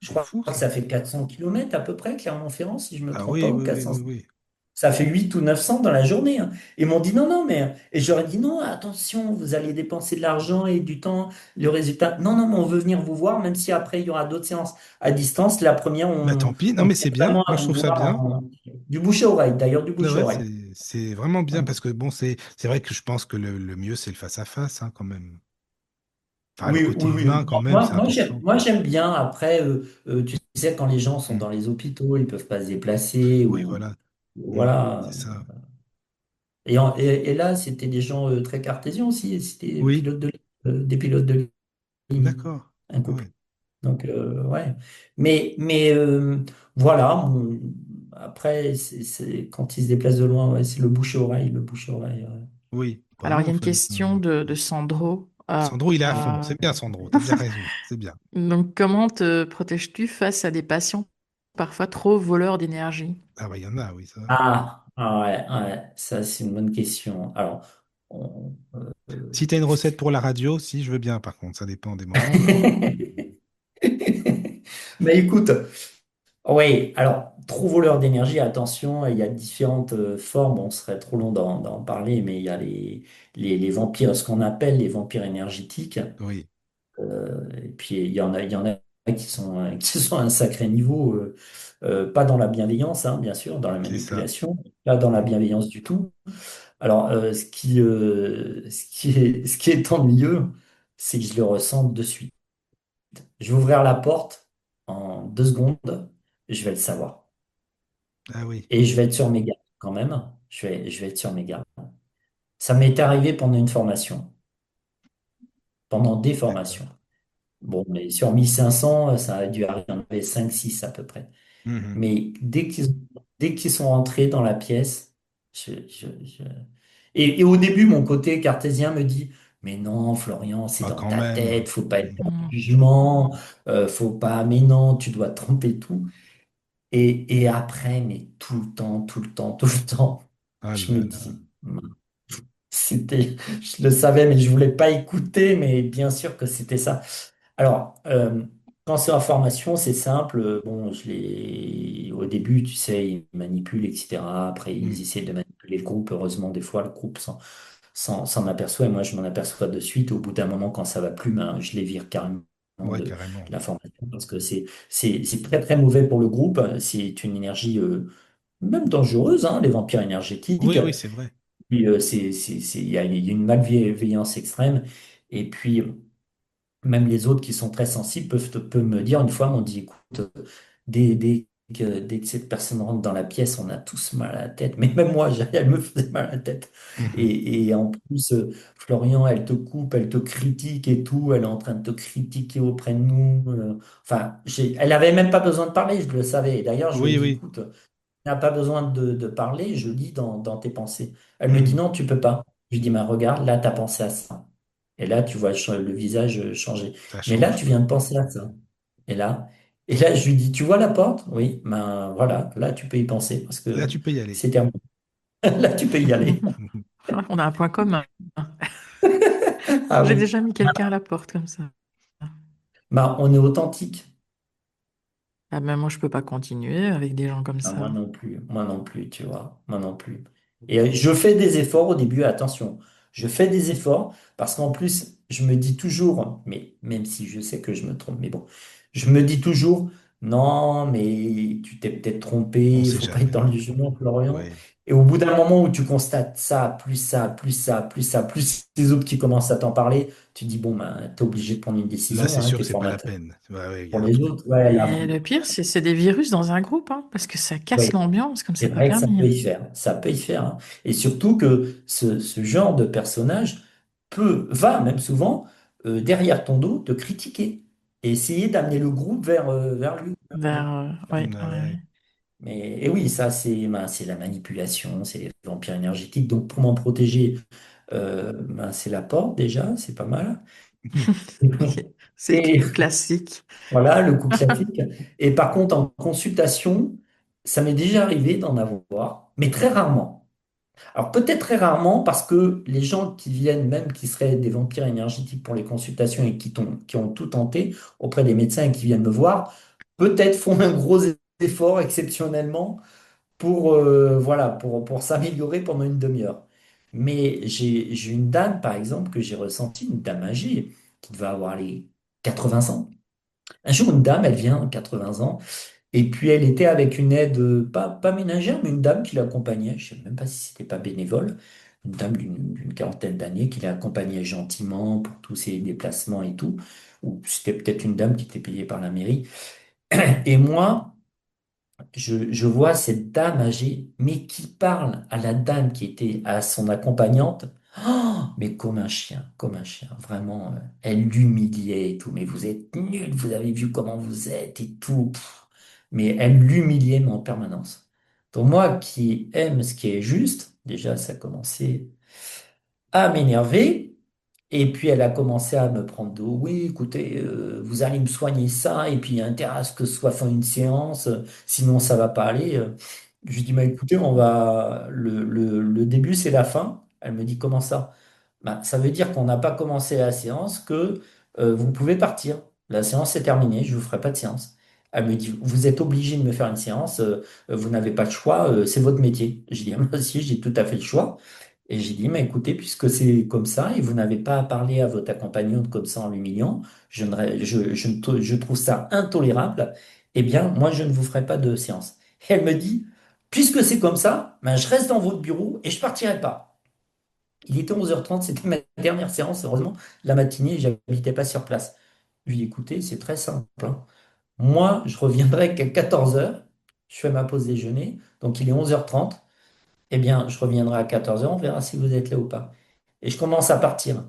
Je C'est crois fou, que ça. ça fait 400 kilomètres à peu près, Clermont-Ferrand, si je me Ah trompe pas, oui, ou oui, oui, 400. oui, oui. Ça fait 8 ou 900 dans la journée, hein. Ils m'ont dit non, non, mais. Et j'aurais dit non, attention, vous allez dépenser de l'argent et du temps. Le résultat. Non, non, mais on veut venir vous voir, même si après il y aura d'autres séances à distance. La première, Bah tant pis, non on mais tient c'est bien, vraiment moi à je vous trouve ça voir bien. du bouche à oreille, d'ailleurs, du Ah bouche à ouais, oreille. c'est vraiment bien parce que bon, c'est vrai que je pense que le mieux c'est le face-à-face hein, quand même. Enfin, le Oui, côté oui, oui. humain quand même, Moi, c'est important, moi, quoi. j'aime bien. Après, tu sais, quand les gens sont Hmm. dans les hôpitaux, ils peuvent pas se déplacer Oui, ou voilà. Hmm. voilà. C'est ça. Et là, c'était des gens très cartésiens aussi. C'était Oui, des pilotes de ligne, d'accord. un Ah couple. ouais. Donc, ouais. Mais voilà. Après, quand ils se déplacent de loin, ouais, c'est le bouche à oreille, le bouche à oreille. Ouais. Oui. Bah Alors, il y non, a une question de Sandro. Sandro, il est à fond. C'est bien, Sandro. T'as bien raison. C'est bien. Donc, comment te protèges-tu face à des patients parfois trop voleurs d'énergie? Ah bah il y en a, oui, ça. Ouais, ouais, ça c'est une bonne question. Alors, on- Si t'as une recette pour la radio, si je veux bien, par contre, ça dépend des moments, mais mais écoute, oui, alors, trop voleur d'énergie, attention, il y a différentes formes, on serait trop long d'en parler, mais il y a les vampires, ce qu'on appelle les vampires énergétiques, oui, et puis il y en a qui sont à un sacré niveau, pas dans la bienveillance, hein, bien sûr, dans la c'est ça. manipulation, pas dans la Hmm. bienveillance du tout. Alors, ce qui est ennuyeux, c'est que je le ressens de suite. Je vais ouvrir la porte en 2 secondes, je vais le savoir. Ah oui, Et je vais être sur mes gardes quand même. Je vais être sur mes gardes. Ça m'est arrivé pendant une formation, pendant des d'accord. formations. Bon, mais sur 1500, ça a dû arriver, il y en avait 5, 6 à peu près. Mhm. Mais dès qu'ils sont rentrés dans la pièce, et au début, mon côté cartésien me dit, mais non, Florian, c'est Ah, dans quand ta même. tête, faut pas être Hmm. dans le Hmm. jugement, faut pas, mais non, tu dois te tromper tout. Et après, mais tout le temps, tout le temps, tout le temps, Ah je me là là. dis, je le savais, mais je voulais pas écouter, mais bien sûr que c'était ça. Alors, quand c'est en formation, c'est simple. Bon, au début, tu sais, ils manipulent, etc. Après, Hmm. ils essaient de manipuler le groupe. Heureusement, des fois, le groupe s'en aperçoit. Et moi, je m'en aperçois de suite. Au bout d'un moment, quand ça va plus, ben, je les vire carrément Ouais, de carrément. la formation parce que c'est très, très mauvais pour le groupe. C'est une énergie même dangereuse, hein, les vampires énergétiques. Oui, oui, c'est vrai. Puis, il y a une malveillance extrême. Et puis, même les autres qui sont très sensibles peuvent me dire, une fois, m'ont dit, écoute, dès que cette personne rentre dans la pièce, on a tous mal à la tête. Mais même moi, elle me faisait mal à la tête. Mhm. Et en plus, Florian, elle te coupe, elle te critique et tout. Elle est en train de te critiquer auprès de nous. Enfin, elle avait même pas besoin de parler, je le savais. Et d'ailleurs, je lui ai Oui, dit, oui. écoute, tu n'as pas besoin de parler, je lis dans tes pensées. Elle me dit, Mhm. non, tu peux pas. Je lui dis, mais regarde, là, tu as pensé à ça. Et là, tu vois le visage changer. Ça Mais là, change, tu quoi. viens de penser à ça. Et là. Et là, je lui dis, tu vois la porte? Oui, ben voilà, là, tu peux y penser parce Là, que tu peux y aller. c'est terminé. Là, tu peux y aller. On a un point commun. Ah J'ai oui. déjà mis quelqu'un à la porte comme ça. Ben, on est authentique. Ah ben moi, je peux pas continuer avec des gens comme Ah, ça. moi non plus, tu vois, moi non plus. Et je fais des efforts au début, attention, je fais des efforts parce qu'en plus, je me dis toujours, mais même si je sais que je me trompe, mais bon, je me dis toujours, non, mais tu t'es peut-être On trompé, il sait faut pas être dans jamais. le jugement, Florian. Ouais. Et au bout d'un moment où tu constates ça, plus ça, plus ça, plus ça, plus les autres qui commencent à t'en parler, tu dis, bon, ben, t'es obligé de prendre une Là, décision, c'est hein, sûr t'es que c'est pas la formateur peine. Ouais, ouais, il y pour a un les truc. autres. Ouais, là, Et le pire, c'est des virus dans un groupe, hein, parce que ça casse oui. l'ambiance comme C'est c'est pas vrai que ça permis, peut hein. y faire, ça peut y faire, hein. Et surtout que ce genre de personnage va même souvent derrière ton dos te critiquer et essayer d'amener le groupe vers lui. Vers, ouais, Ouais, ouais. ouais. Mais et oui, ça c'est la manipulation, c'est les vampires énergétiques. Donc pour m'en protéger, c'est la porte déjà, c'est pas mal. Oui, c'est le Et coup classique. voilà le coup classique. Et par contre en consultation, ça m'est déjà arrivé d'en avoir, mais très rarement. Alors peut-être très rarement parce que les gens qui viennent, même qui seraient des vampires énergétiques pour les consultations et qui ont tout tenté auprès des médecins et qui viennent me voir, peut-être font un gros effort exceptionnellement pour, voilà, pour s'améliorer pendant une demi-heure. Mais j'ai une dame, par exemple, que j'ai ressentie, une dame âgée, qui devait avoir les 80 ans. Un jour, une dame, elle vient, 80 ans, et puis elle était avec une aide, pas ménagère, mais une dame qui l'accompagnait. Je ne sais même pas si c'était pas bénévole. Une dame d'une quarantaine d'années qui l'accompagnait gentiment pour tous ses déplacements et tout. Ou c'était peut-être une dame qui était payée par la mairie. Et moi, je vois cette dame âgée, mais qui parle à la dame qui était à son accompagnante. Oh, mais comme un chien, comme un chien. Vraiment, elle l'humiliait et tout. Mais vous êtes nuls, vous avez vu comment vous êtes et tout. Pff. Mais elle l'humiliait mais en permanence. Donc moi qui aime ce qui est juste, déjà ça commençait à m'énerver. Et puis elle a commencé à me prendre de haut. Oui, écoutez, vous allez me soigner ça, et puis il y a intérêt à ce que ce soit fait une séance, sinon ça va pas aller. Je lui dis, bah, écoutez, le début, c'est la fin. Elle me dit, comment ça? Bah, ça veut dire qu'on n'a pas commencé la séance, que vous pouvez partir. La séance est terminée, je ne vous ferai pas de séance. Elle me dit, vous êtes obligé de me faire une séance, vous n'avez pas le choix, c'est votre métier. J'ai dit, ah, moi aussi, j'ai tout à fait le choix. Et j'ai dit, mais écoutez, puisque c'est comme ça et vous n'avez pas à parler à votre accompagnante comme ça en l'humiliant, je trouve ça intolérable, eh bien, moi, je ne vous ferai pas de séance. Et elle me dit, puisque c'est comme ça, ben, je reste dans votre bureau et je partirai pas. Il était 11h30, c'était ma dernière séance, heureusement, la matinée, je n'habitais pas sur place. Je lui ai dit, écoutez, c'est très simple, hein. Moi, je reviendrai qu'à 14h, je fais ma pause déjeuner, donc il est 11h30. Eh bien, je reviendrai à 14h, on verra si vous êtes là ou pas. Et je commence à partir.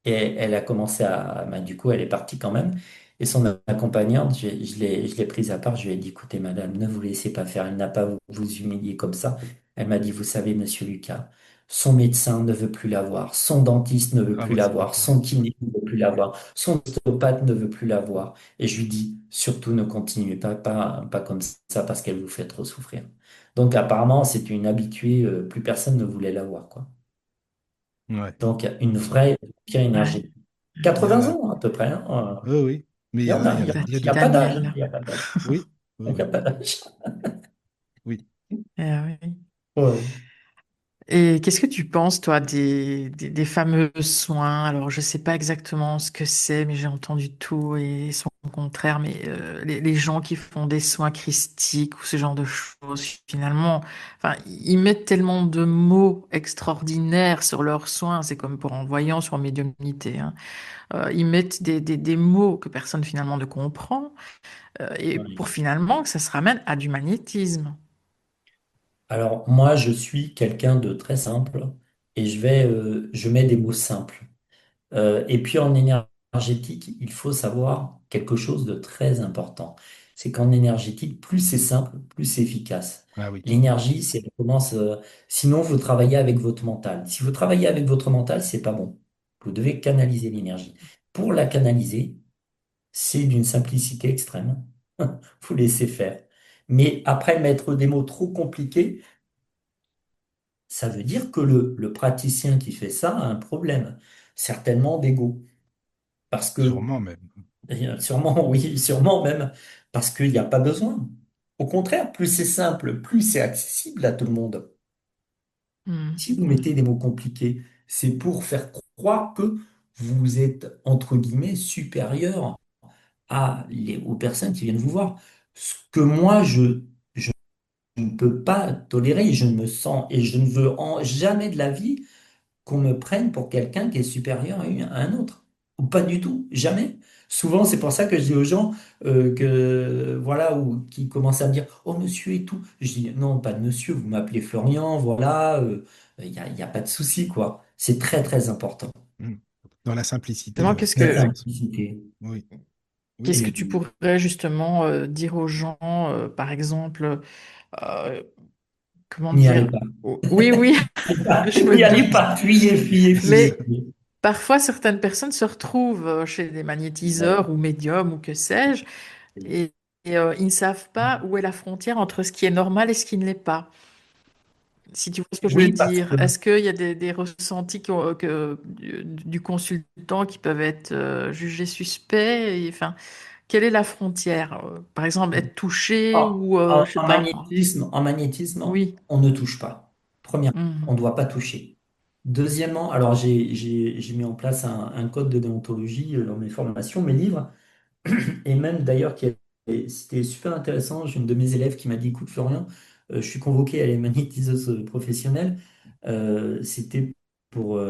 Et elle a commencé bah, du coup, elle est partie quand même. Et son accompagnante, je l'ai prise à part. Je lui ai dit, écoutez, madame, ne vous laissez pas faire. Elle n'a pas vous humilier comme ça. Elle m'a dit, vous savez, monsieur Lucas, son médecin ne veut plus la voir. Son dentiste ne veut Ah plus bah la c'est voir. parfait. Son kiné ne veut plus la voir. Son ostéopathe ne veut plus la voir. Et je lui dis, surtout ne continuez pas comme ça parce qu'elle vous fait trop souffrir. Donc apparemment, c'est une habituée, plus personne ne voulait la voir, quoi. Ouais. Donc une vraie pierre Ouais. énergétique. Il y en 80 a. ans à peu près, hein. Oui, oui. Mais Il y en a, La il y a il y du a petite pas tout. d'âge, hein. Aniel. Il y a pas d'âge. Oui, oui, Il n'y a oui. pas d'âge. Oui. Oui. Ouais. Et qu'est-ce que tu penses, toi, des fameux soins? Alors, je sais pas exactement ce que c'est, mais j'ai entendu tout et son contraire. Mais les gens qui font des soins christiques ou ce genre de choses, finalement, enfin, ils mettent tellement de mots extraordinaires sur leurs soins. C'est comme pour en voyant sur médiumnité, hein. Ils mettent des mots que personne finalement ne comprend, et Ouais. pour finalement que ça se ramène à du magnétisme. Alors moi, je suis quelqu'un de très simple et je mets des mots simples. Et puis en énergétique, il faut savoir quelque chose de très important. C'est qu'en énergétique, plus c'est simple, plus c'est efficace. Ah oui. L'énergie, c'est elle commence. Sinon, vous travaillez avec votre mental. Si vous travaillez avec votre mental, c'est pas bon. Vous devez canaliser l'énergie. Pour la canaliser, c'est d'une simplicité extrême. Faut laisser faire. Mais après, mettre des mots trop compliqués, ça veut dire que le praticien qui fait ça a un problème, certainement d'ego. Parce que, Sûrement même. sûrement, oui, sûrement même, parce qu'il n'y a pas besoin. Au contraire, plus c'est simple, plus c'est accessible à tout le monde. Mhm. Si vous mettez des mots compliqués, c'est pour faire croire que vous êtes, entre guillemets, supérieur aux personnes qui viennent vous voir. Ce que moi, je ne peux pas tolérer, je ne me sens, et je ne veux jamais de la vie qu'on me prenne pour quelqu'un qui est supérieur à un autre. Ou pas du tout, jamais. Souvent, c'est pour ça que je dis aux gens que, voilà, ou qui commencent à me dire, oh monsieur et tout. Je dis, non, pas de monsieur, vous m'appelez Florian, voilà, il y a pas de souci, quoi. C'est très, très important. Mm. Dans la simplicité, Justement, ouais. La simplicité. Oui, oui, qu'est-ce que oui. tu pourrais justement dire aux gens, par exemple, euh, comment N'y allez dire? pas. Oh, oui, oui, je me N'y allez doute. pas, fuyez, fuyez, fuyez, Mais fuyez. parfois, certaines personnes se retrouvent chez des Ouais. magnétiseurs ou médiums ou que sais-je, et, ils ne savent pas où est la frontière entre ce qui est normal et ce qui ne l'est pas. Si tu vois ce que je veux Oui, parce dire, que est-ce qu'il y a des ressentis du consultant qui peuvent être jugés suspects? Enfin, quelle est la frontière? Par exemple, être touché en, ou, je sais en pas. magnétisme, Oui. on ne touche pas. Premièrement, on Mhm. ne doit pas toucher. Deuxièmement, alors j'ai mis en place un code de déontologie dans mes formations, mes livres, et même d'ailleurs, c'était super intéressant. J'ai une de mes élèves qui m'a dit, écoute Florian, je suis convoqué à les magnétiseuses professionnelles. C'était pour,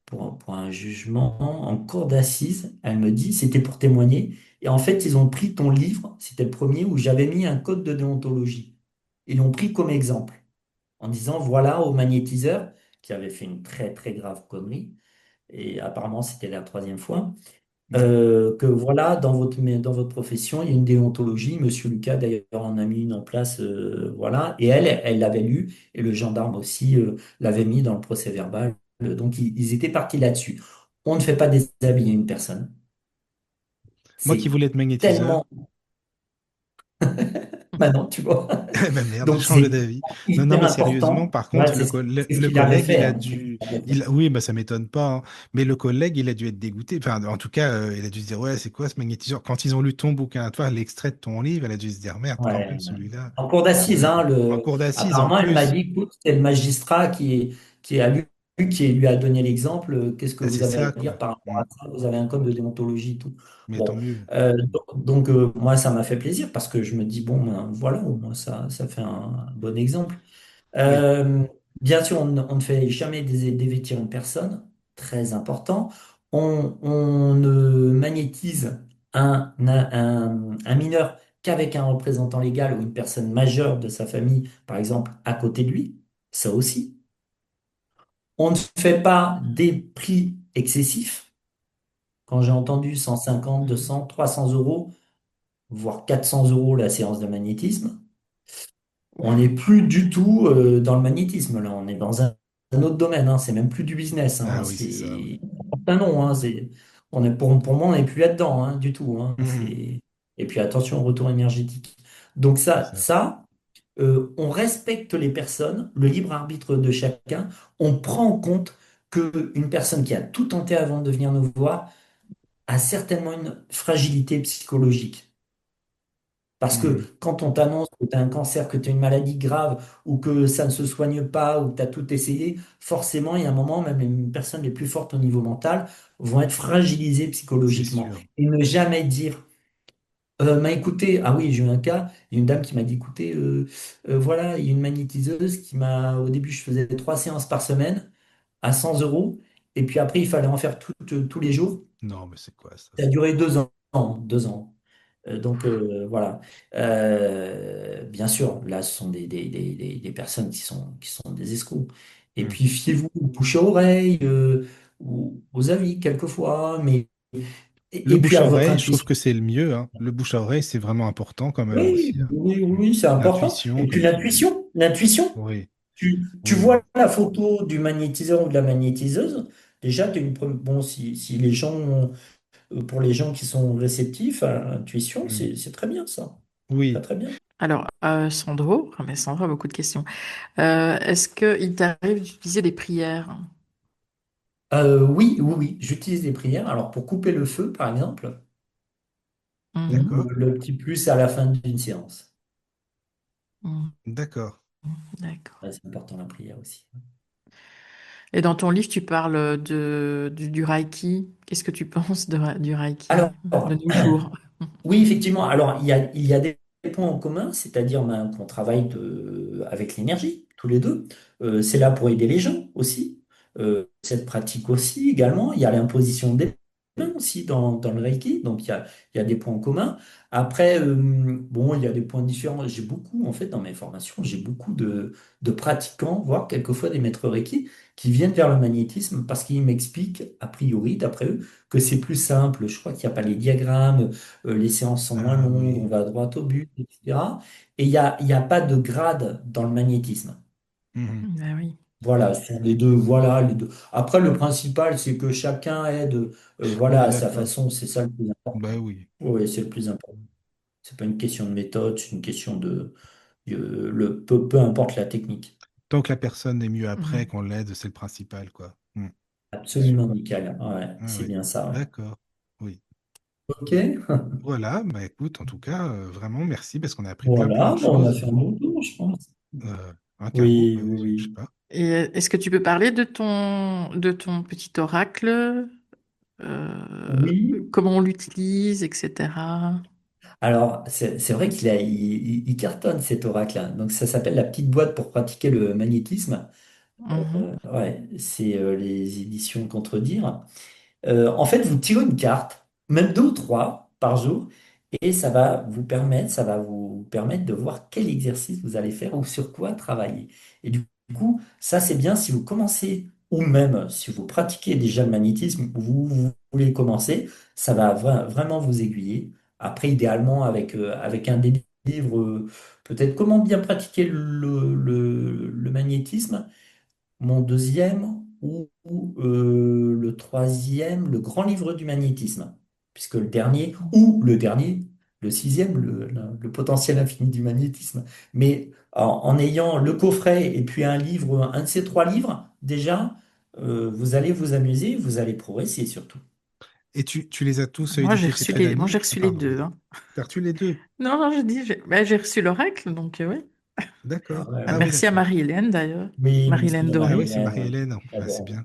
pour un jugement en cour d'assises. Elle me dit, c'était pour témoigner. Et en fait, ils ont pris ton livre, c'était le premier où j'avais mis un code de déontologie. Ils l'ont pris comme exemple en disant, voilà, au magnétiseur, qui avait fait une très très grave connerie, et apparemment c'était la troisième fois, Mm. que voilà, dans votre profession, il y a une déontologie. Monsieur Lucas, d'ailleurs, en a mis une en place, voilà, et elle l'avait lu, et le gendarme aussi l'avait mis dans le procès-verbal. Donc, ils étaient partis là-dessus. On ne fait pas déshabiller une personne. Moi qui C'est voulais être magnétiseur, tellement... Maintenant, tu vois. bah merde, j'ai Donc, changé c'est d'avis. Non, non, hyper mais sérieusement, important. par Voilà, contre, c'est ce le qu'il avait collègue, il fait, a hein. C'est ce qu'il dû, avait fait. oui, bah ça m'étonne pas, hein. Mais le collègue, il a dû être dégoûté. Enfin, en tout cas, il a dû se dire, ouais, c'est quoi ce magnétiseur? Quand ils ont lu ton bouquin, toi, l'extrait de ton livre, il a dû se dire, merde, par Ouais. contre, celui-là, En cour d'assises, hein, en cours d'assises en apparemment, elle m'a plus. dit, écoute, c'est le magistrat qui a lu, qui lui a donné l'exemple. Qu'est-ce que Bah, vous c'est avez à ça, dire quoi. par rapport Mm. à ça? Vous avez un code de déontologie et tout. Mais tant Bon, mieux. moi, ça m'a fait plaisir parce que je me dis, bon, ben, voilà, au moins, ça fait un bon exemple. Oui. Euh, Bien sûr, on ne fait jamais dévêtir une personne, très important. On ne magnétise un mineur qu'avec un représentant légal ou une personne majeure de sa famille, par exemple, à côté de lui. Ça aussi. On ne fait pas des prix excessifs. Quand j'ai entendu 150, 200, 300 euros, voire 400 euros la séance de magnétisme, on n'est plus du tout dans le magnétisme, là. On est dans un autre domaine, hein. C'est même plus du business, hein. Ah oui, c'est ça, oui. C'est un nom, hein. Pour moi, on n'est plus là-dedans, hein, du tout, hein. Mhm. Et puis attention au retour énergétique. Donc C'est ça. on respecte les personnes, le libre arbitre de chacun. On prend en compte qu'une personne qui a tout tenté avant de venir nous voir a certainement une fragilité psychologique. Parce que Mhm. quand on t'annonce que tu as un cancer, que tu as une maladie grave, ou que ça ne se soigne pas, ou que tu as tout essayé, forcément, il y a un moment, même les personnes les plus fortes au niveau mental vont être fragilisées C'est psychologiquement. sûr. Et ne jamais dire, écoutez, ah oui, j'ai eu un cas, il y a une dame qui m'a dit, écoutez, voilà, il y a une magnétiseuse qui m'a, au début, je faisais 3 séances par semaine à 100 euros, et puis après, il fallait en faire tous les jours. Non, mais c'est quoi ça? Ça a duré 2 ans, 2 ans. Voilà. Bien sûr, là, ce sont des personnes qui sont des escrocs. Et Mhm. puis, fiez-vous aux bouche à oreille, aux avis, quelquefois, mais Le et puis bouche à à votre oreille, je trouve intuition. que c'est le mieux, hein. Le bouche à oreille, c'est vraiment important quand même Oui, aussi, hein. oui, Mm. oui, c'est important. L'intuition, Et puis comme tu dis. l'intuition. Oui, Tu oui, vois la photo du magnétiseur ou de la magnétiseuse, déjà, bon, si les gens pour les gens qui sont réceptifs à l'intuition, Mm. c'est très bien ça. Très Oui, très bien. Alors, Sandro, mais Sandro a beaucoup de questions. Est-ce qu'il t'arrive d'utiliser des prières? Oui, oui, oui, j'utilise des prières. Alors pour couper le feu, par exemple, ou d'accord, le petit plus à la fin d'une séance. Mhm. d'accord. D'accord. Ouais, c'est important la prière aussi. Et dans ton livre, tu parles du Reiki. Qu'est-ce que tu penses du Alors, Reiki de nos jours? oui, effectivement. Alors, il y a des points en commun, c'est-à-dire ben, qu'on travaille avec l'énergie, tous les deux. C'est là pour aider les gens aussi. Cette pratique aussi, également. Il y a l'imposition des mains aussi dans le Reiki, donc il y a des points en commun. Après, bon, il y a des points différents. J'ai beaucoup, en fait, dans mes formations, j'ai beaucoup de pratiquants, voire quelquefois des maîtres Reiki, qui viennent vers le magnétisme parce qu'ils m'expliquent, a priori, d'après eux, que c'est plus simple. Je crois qu'il n'y a pas les diagrammes, les séances sont moins Ah longues, on oui. va droit au but, etc. Et il y a pas de grade dans le magnétisme. Mhm. Ben oui. Voilà, ce sont les deux, voilà, les deux. Après, le principal, c'est que chacun aide, On voilà, est à sa d'accord. façon, c'est ça le plus Bah important. oui. Oui, c'est le plus important. C'est pas une question de méthode, c'est une question peu importe la technique. Tant que la personne est mieux après, Mhm. qu'on l'aide, c'est le principal, quoi. Absolument nickel. Ouais, Ah c'est oui. bien ça, ouais. D'accord. Oui. Ok, Voilà, bah écoute, en tout cas, vraiment merci parce qu'on a appris plein plein voilà, de bon, on a choses. fait un bon tour, je pense. Un quart, Oui, oui, je sais oui. pas. Et est-ce que tu peux parler de ton petit oracle, Oui. comment on l'utilise, etc. Alors, c'est vrai il cartonne cet oracle-là. Donc, ça s'appelle La petite boîte pour pratiquer le magnétisme. Mhm. Ouais, c'est les éditions Contredire. En fait, vous tirez une carte, même deux ou trois par jour, et ça va vous permettre de voir quel exercice vous allez faire ou sur quoi travailler. Et du coup, ça c'est bien si vous commencez, ou même si vous pratiquez déjà le magnétisme, ou vous voulez commencer, ça va vraiment vous aiguiller. Après, idéalement, avec un des livres, peut-être comment bien pratiquer le magnétisme. Mon deuxième ou le troisième, le grand livre du magnétisme, puisque le dernier, le sixième, le potentiel infini du magnétisme. Mais en ayant le coffret et puis un livre, un de ces trois livres, déjà, vous allez vous amuser, vous allez progresser surtout. Et tu les as tous Moi, j'ai édités chez reçu les, moi, Trélanie? j'ai Ah, reçu les pardon, deux, vas-y. hein. T'as reçu les deux? Non, non, je dis, j'ai reçu l'oracle, donc oui. Ah D'accord. ouais, Ah ouais. oui, Merci à d'accord. Marie-Hélène, d'ailleurs. Oui, merci Marie-Hélène à Ah oui, Doré. c'est Marie-Hélène, ouais. Marie-Hélène. Ah, c'est J'adore. bien.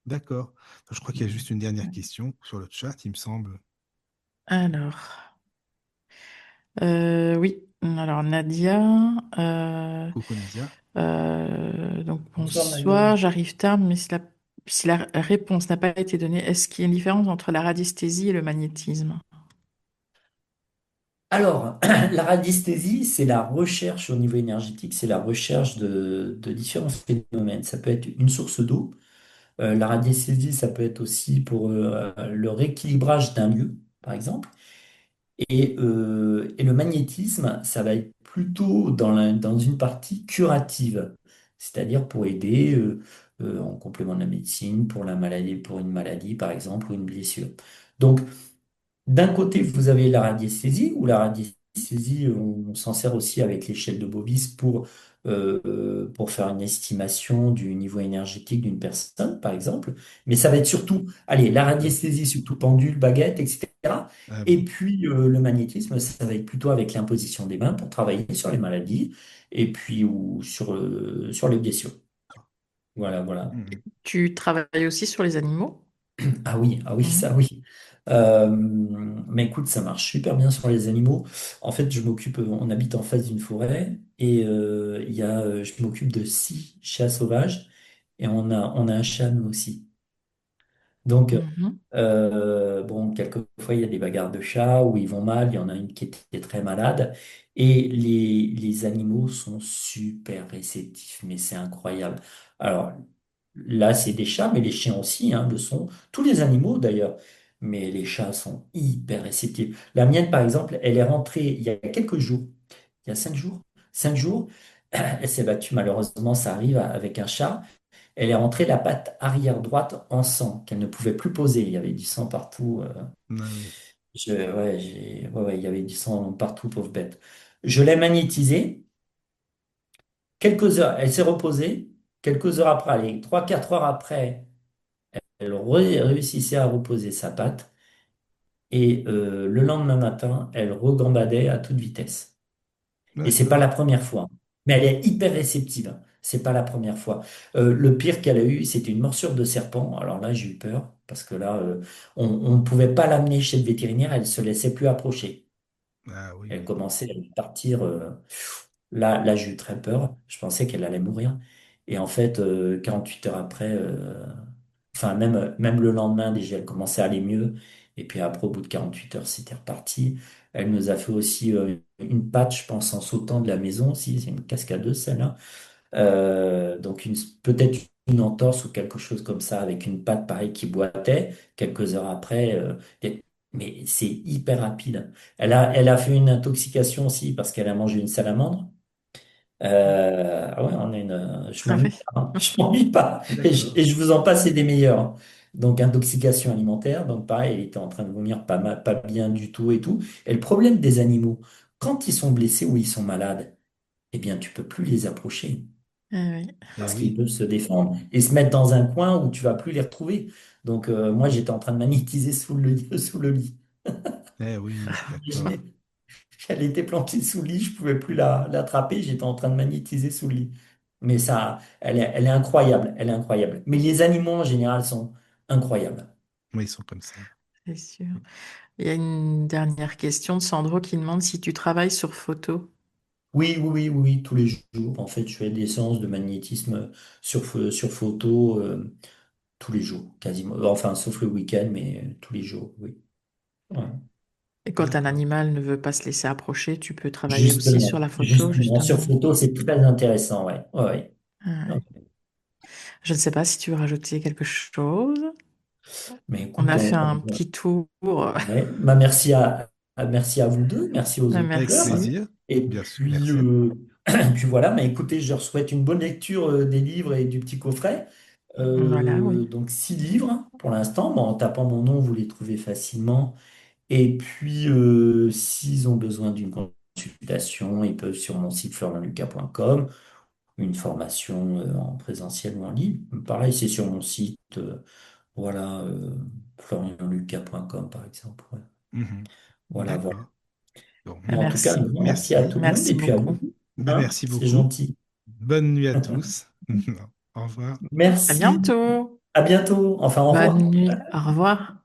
D'accord. Je crois qu'il y a juste une dernière question sur le chat, il me semble. Alors, oui. Alors, Nadia. euh, Coucou Nadia. donc, Bonsoir Nadia. bonsoir. J'arrive tard, mais si la réponse n'a pas été donnée, est-ce qu'il y a une différence entre la radiesthésie et le magnétisme? Alors, la radiesthésie, c'est la recherche au niveau énergétique, c'est la recherche de différents phénomènes. Ça peut être une source d'eau. La radiesthésie, ça peut être aussi pour le rééquilibrage d'un lieu, par exemple. Et le magnétisme, ça va être plutôt dans une partie curative, c'est-à-dire pour aider en complément de la médecine, pour la maladie, pour une maladie, par exemple, ou une blessure. Donc, d'un côté, vous avez la radiesthésie, ou la radiesthésie, on s'en sert aussi avec l'échelle de Bobis pour faire une estimation du niveau énergétique d'une personne, par exemple. Mais ça va être surtout, allez, la radiesthésie, surtout pendule, baguette, etc. Ah Et oui. puis le magnétisme, ça va être plutôt avec l'imposition des mains pour travailler sur les maladies et puis ou sur les blessures. Voilà, voilà. Mhm. Tu travailles aussi sur les animaux? Ah oui, Mhm. ça oui. Mais écoute, ça marche super bien sur les animaux. En fait, on habite en face d'une forêt et je m'occupe de 6 chats sauvages et on a un chat nous aussi. Donc, Mhm. bon, quelquefois, il y a des bagarres de chats où ils vont mal, il y en a une qui était très malade, et les animaux sont super réceptifs, mais c'est incroyable. Alors, là, c'est des chats, mais les chiens aussi, hein, le sont. Tous les animaux, d'ailleurs. Mais les chats sont hyper réceptifs. La mienne, par exemple, elle est rentrée il y a quelques jours, il y a 5 jours. 5 jours, elle s'est battue, malheureusement, ça arrive avec un chat. elle est rentrée la patte arrière droite en sang, qu'elle ne pouvait plus poser. Il y avait du sang partout. Ah oui. Ouais, il y avait du sang partout, pauvre bête. Je l'ai magnétisée. Quelques heures, elle s'est reposée. Quelques heures après, allez, 3, 4 heures après, elle réussissait à reposer sa patte. Et le lendemain matin, elle regambadait à toute vitesse. Et c'est pas D'accord. la première fois. Mais elle est hyper réceptive, hein. C'est pas la première fois. Le pire qu'elle a eu, c'était une morsure de serpent. Alors là, j'ai eu peur parce que là, on ne pouvait pas l'amener chez le vétérinaire. Elle se laissait plus approcher. Ah oui, Elle oui. commençait à partir. Là, j'ai eu très peur. Je pensais qu'elle allait mourir. Et en fait, 48 heures après, enfin, même le lendemain, déjà, elle commençait à aller mieux. Et puis après, au bout de 48 heures, c'était reparti. Elle nous a fait aussi une patte, je pense, en sautant de la maison aussi. C'est une cascadeuse, celle-là. Donc, peut-être une entorse ou quelque chose comme ça, avec une patte pareille qui boitait. Quelques heures après, mais c'est hyper rapide. Elle a fait une intoxication aussi parce qu'elle a mangé une salamandre. Ah ouais, je Ah m'ennuie oui. pas, hein. Je m'ennuie pas. Et D'accord. je vous en passe, c'est des meilleurs, hein. Donc, intoxication alimentaire. Donc, pareil, elle était en train de vomir pas bien du tout et tout. Et le problème des animaux, quand ils sont blessés ou ils sont malades, eh bien, tu peux plus les approcher Ah oui. Eh parce qu'ils oui. peuvent se défendre et se mettre dans un coin où tu vas plus les retrouver. Donc, moi, j'étais en train de magnétiser sous le lit, sous le lit. Eh oui, d'accord. Elle était planquée sous le lit, je pouvais plus l'attraper, j'étais en train de magnétiser sous le lit. Mais ça, elle est incroyable, elle est incroyable. Mais les animaux en général sont incroyables. Oui, ils sont comme ça. C'est sûr. Il y a une dernière question de Sandro qui demande si tu travailles sur photo. Oui, oui, oui, oui, oui, tous les jours. En fait, je fais des séances de magnétisme sur photo tous les jours, quasiment. Enfin, sauf le week-end, mais tous les jours, oui. Ouais. Et quand un D'accord. animal ne veut pas se laisser approcher, tu peux travailler aussi sur Justement, la photo, justement, sur justement. photo, c'est très intéressant, ouais. Ouais, Ah ouais. ouais. Je ne sais pas si tu veux rajouter quelque chose. Mais On écoute, a fait un petit tour. ouais. Bah, merci à vous deux, merci aux Avec auditeurs. Merci. plaisir. Et Bien sûr, puis, merci à toi. puis voilà, mais écoutez, je leur souhaite une bonne lecture des livres et du petit coffret. Voilà, oui. Donc 6 livres pour l'instant. Bon, en tapant mon nom, vous les trouvez facilement. Et puis, s'ils ont besoin d'une consultation, ils peuvent sur mon site florianlucas.com, une formation en présentiel ou en ligne. Pareil, c'est sur mon site, voilà, florianlucas.com par exemple. Ouais. Mhm. Voilà, voilà. D'accord. Bon, Mais en tout cas, un Merci. grand merci à merci. tout le monde Merci et puis à beaucoup. vous. Ben, Hein, merci c'est beaucoup. gentil. Bonne nuit à tous. Au revoir. À Merci. bientôt. À bientôt. Enfin, au Bonne revoir. nuit. Au revoir.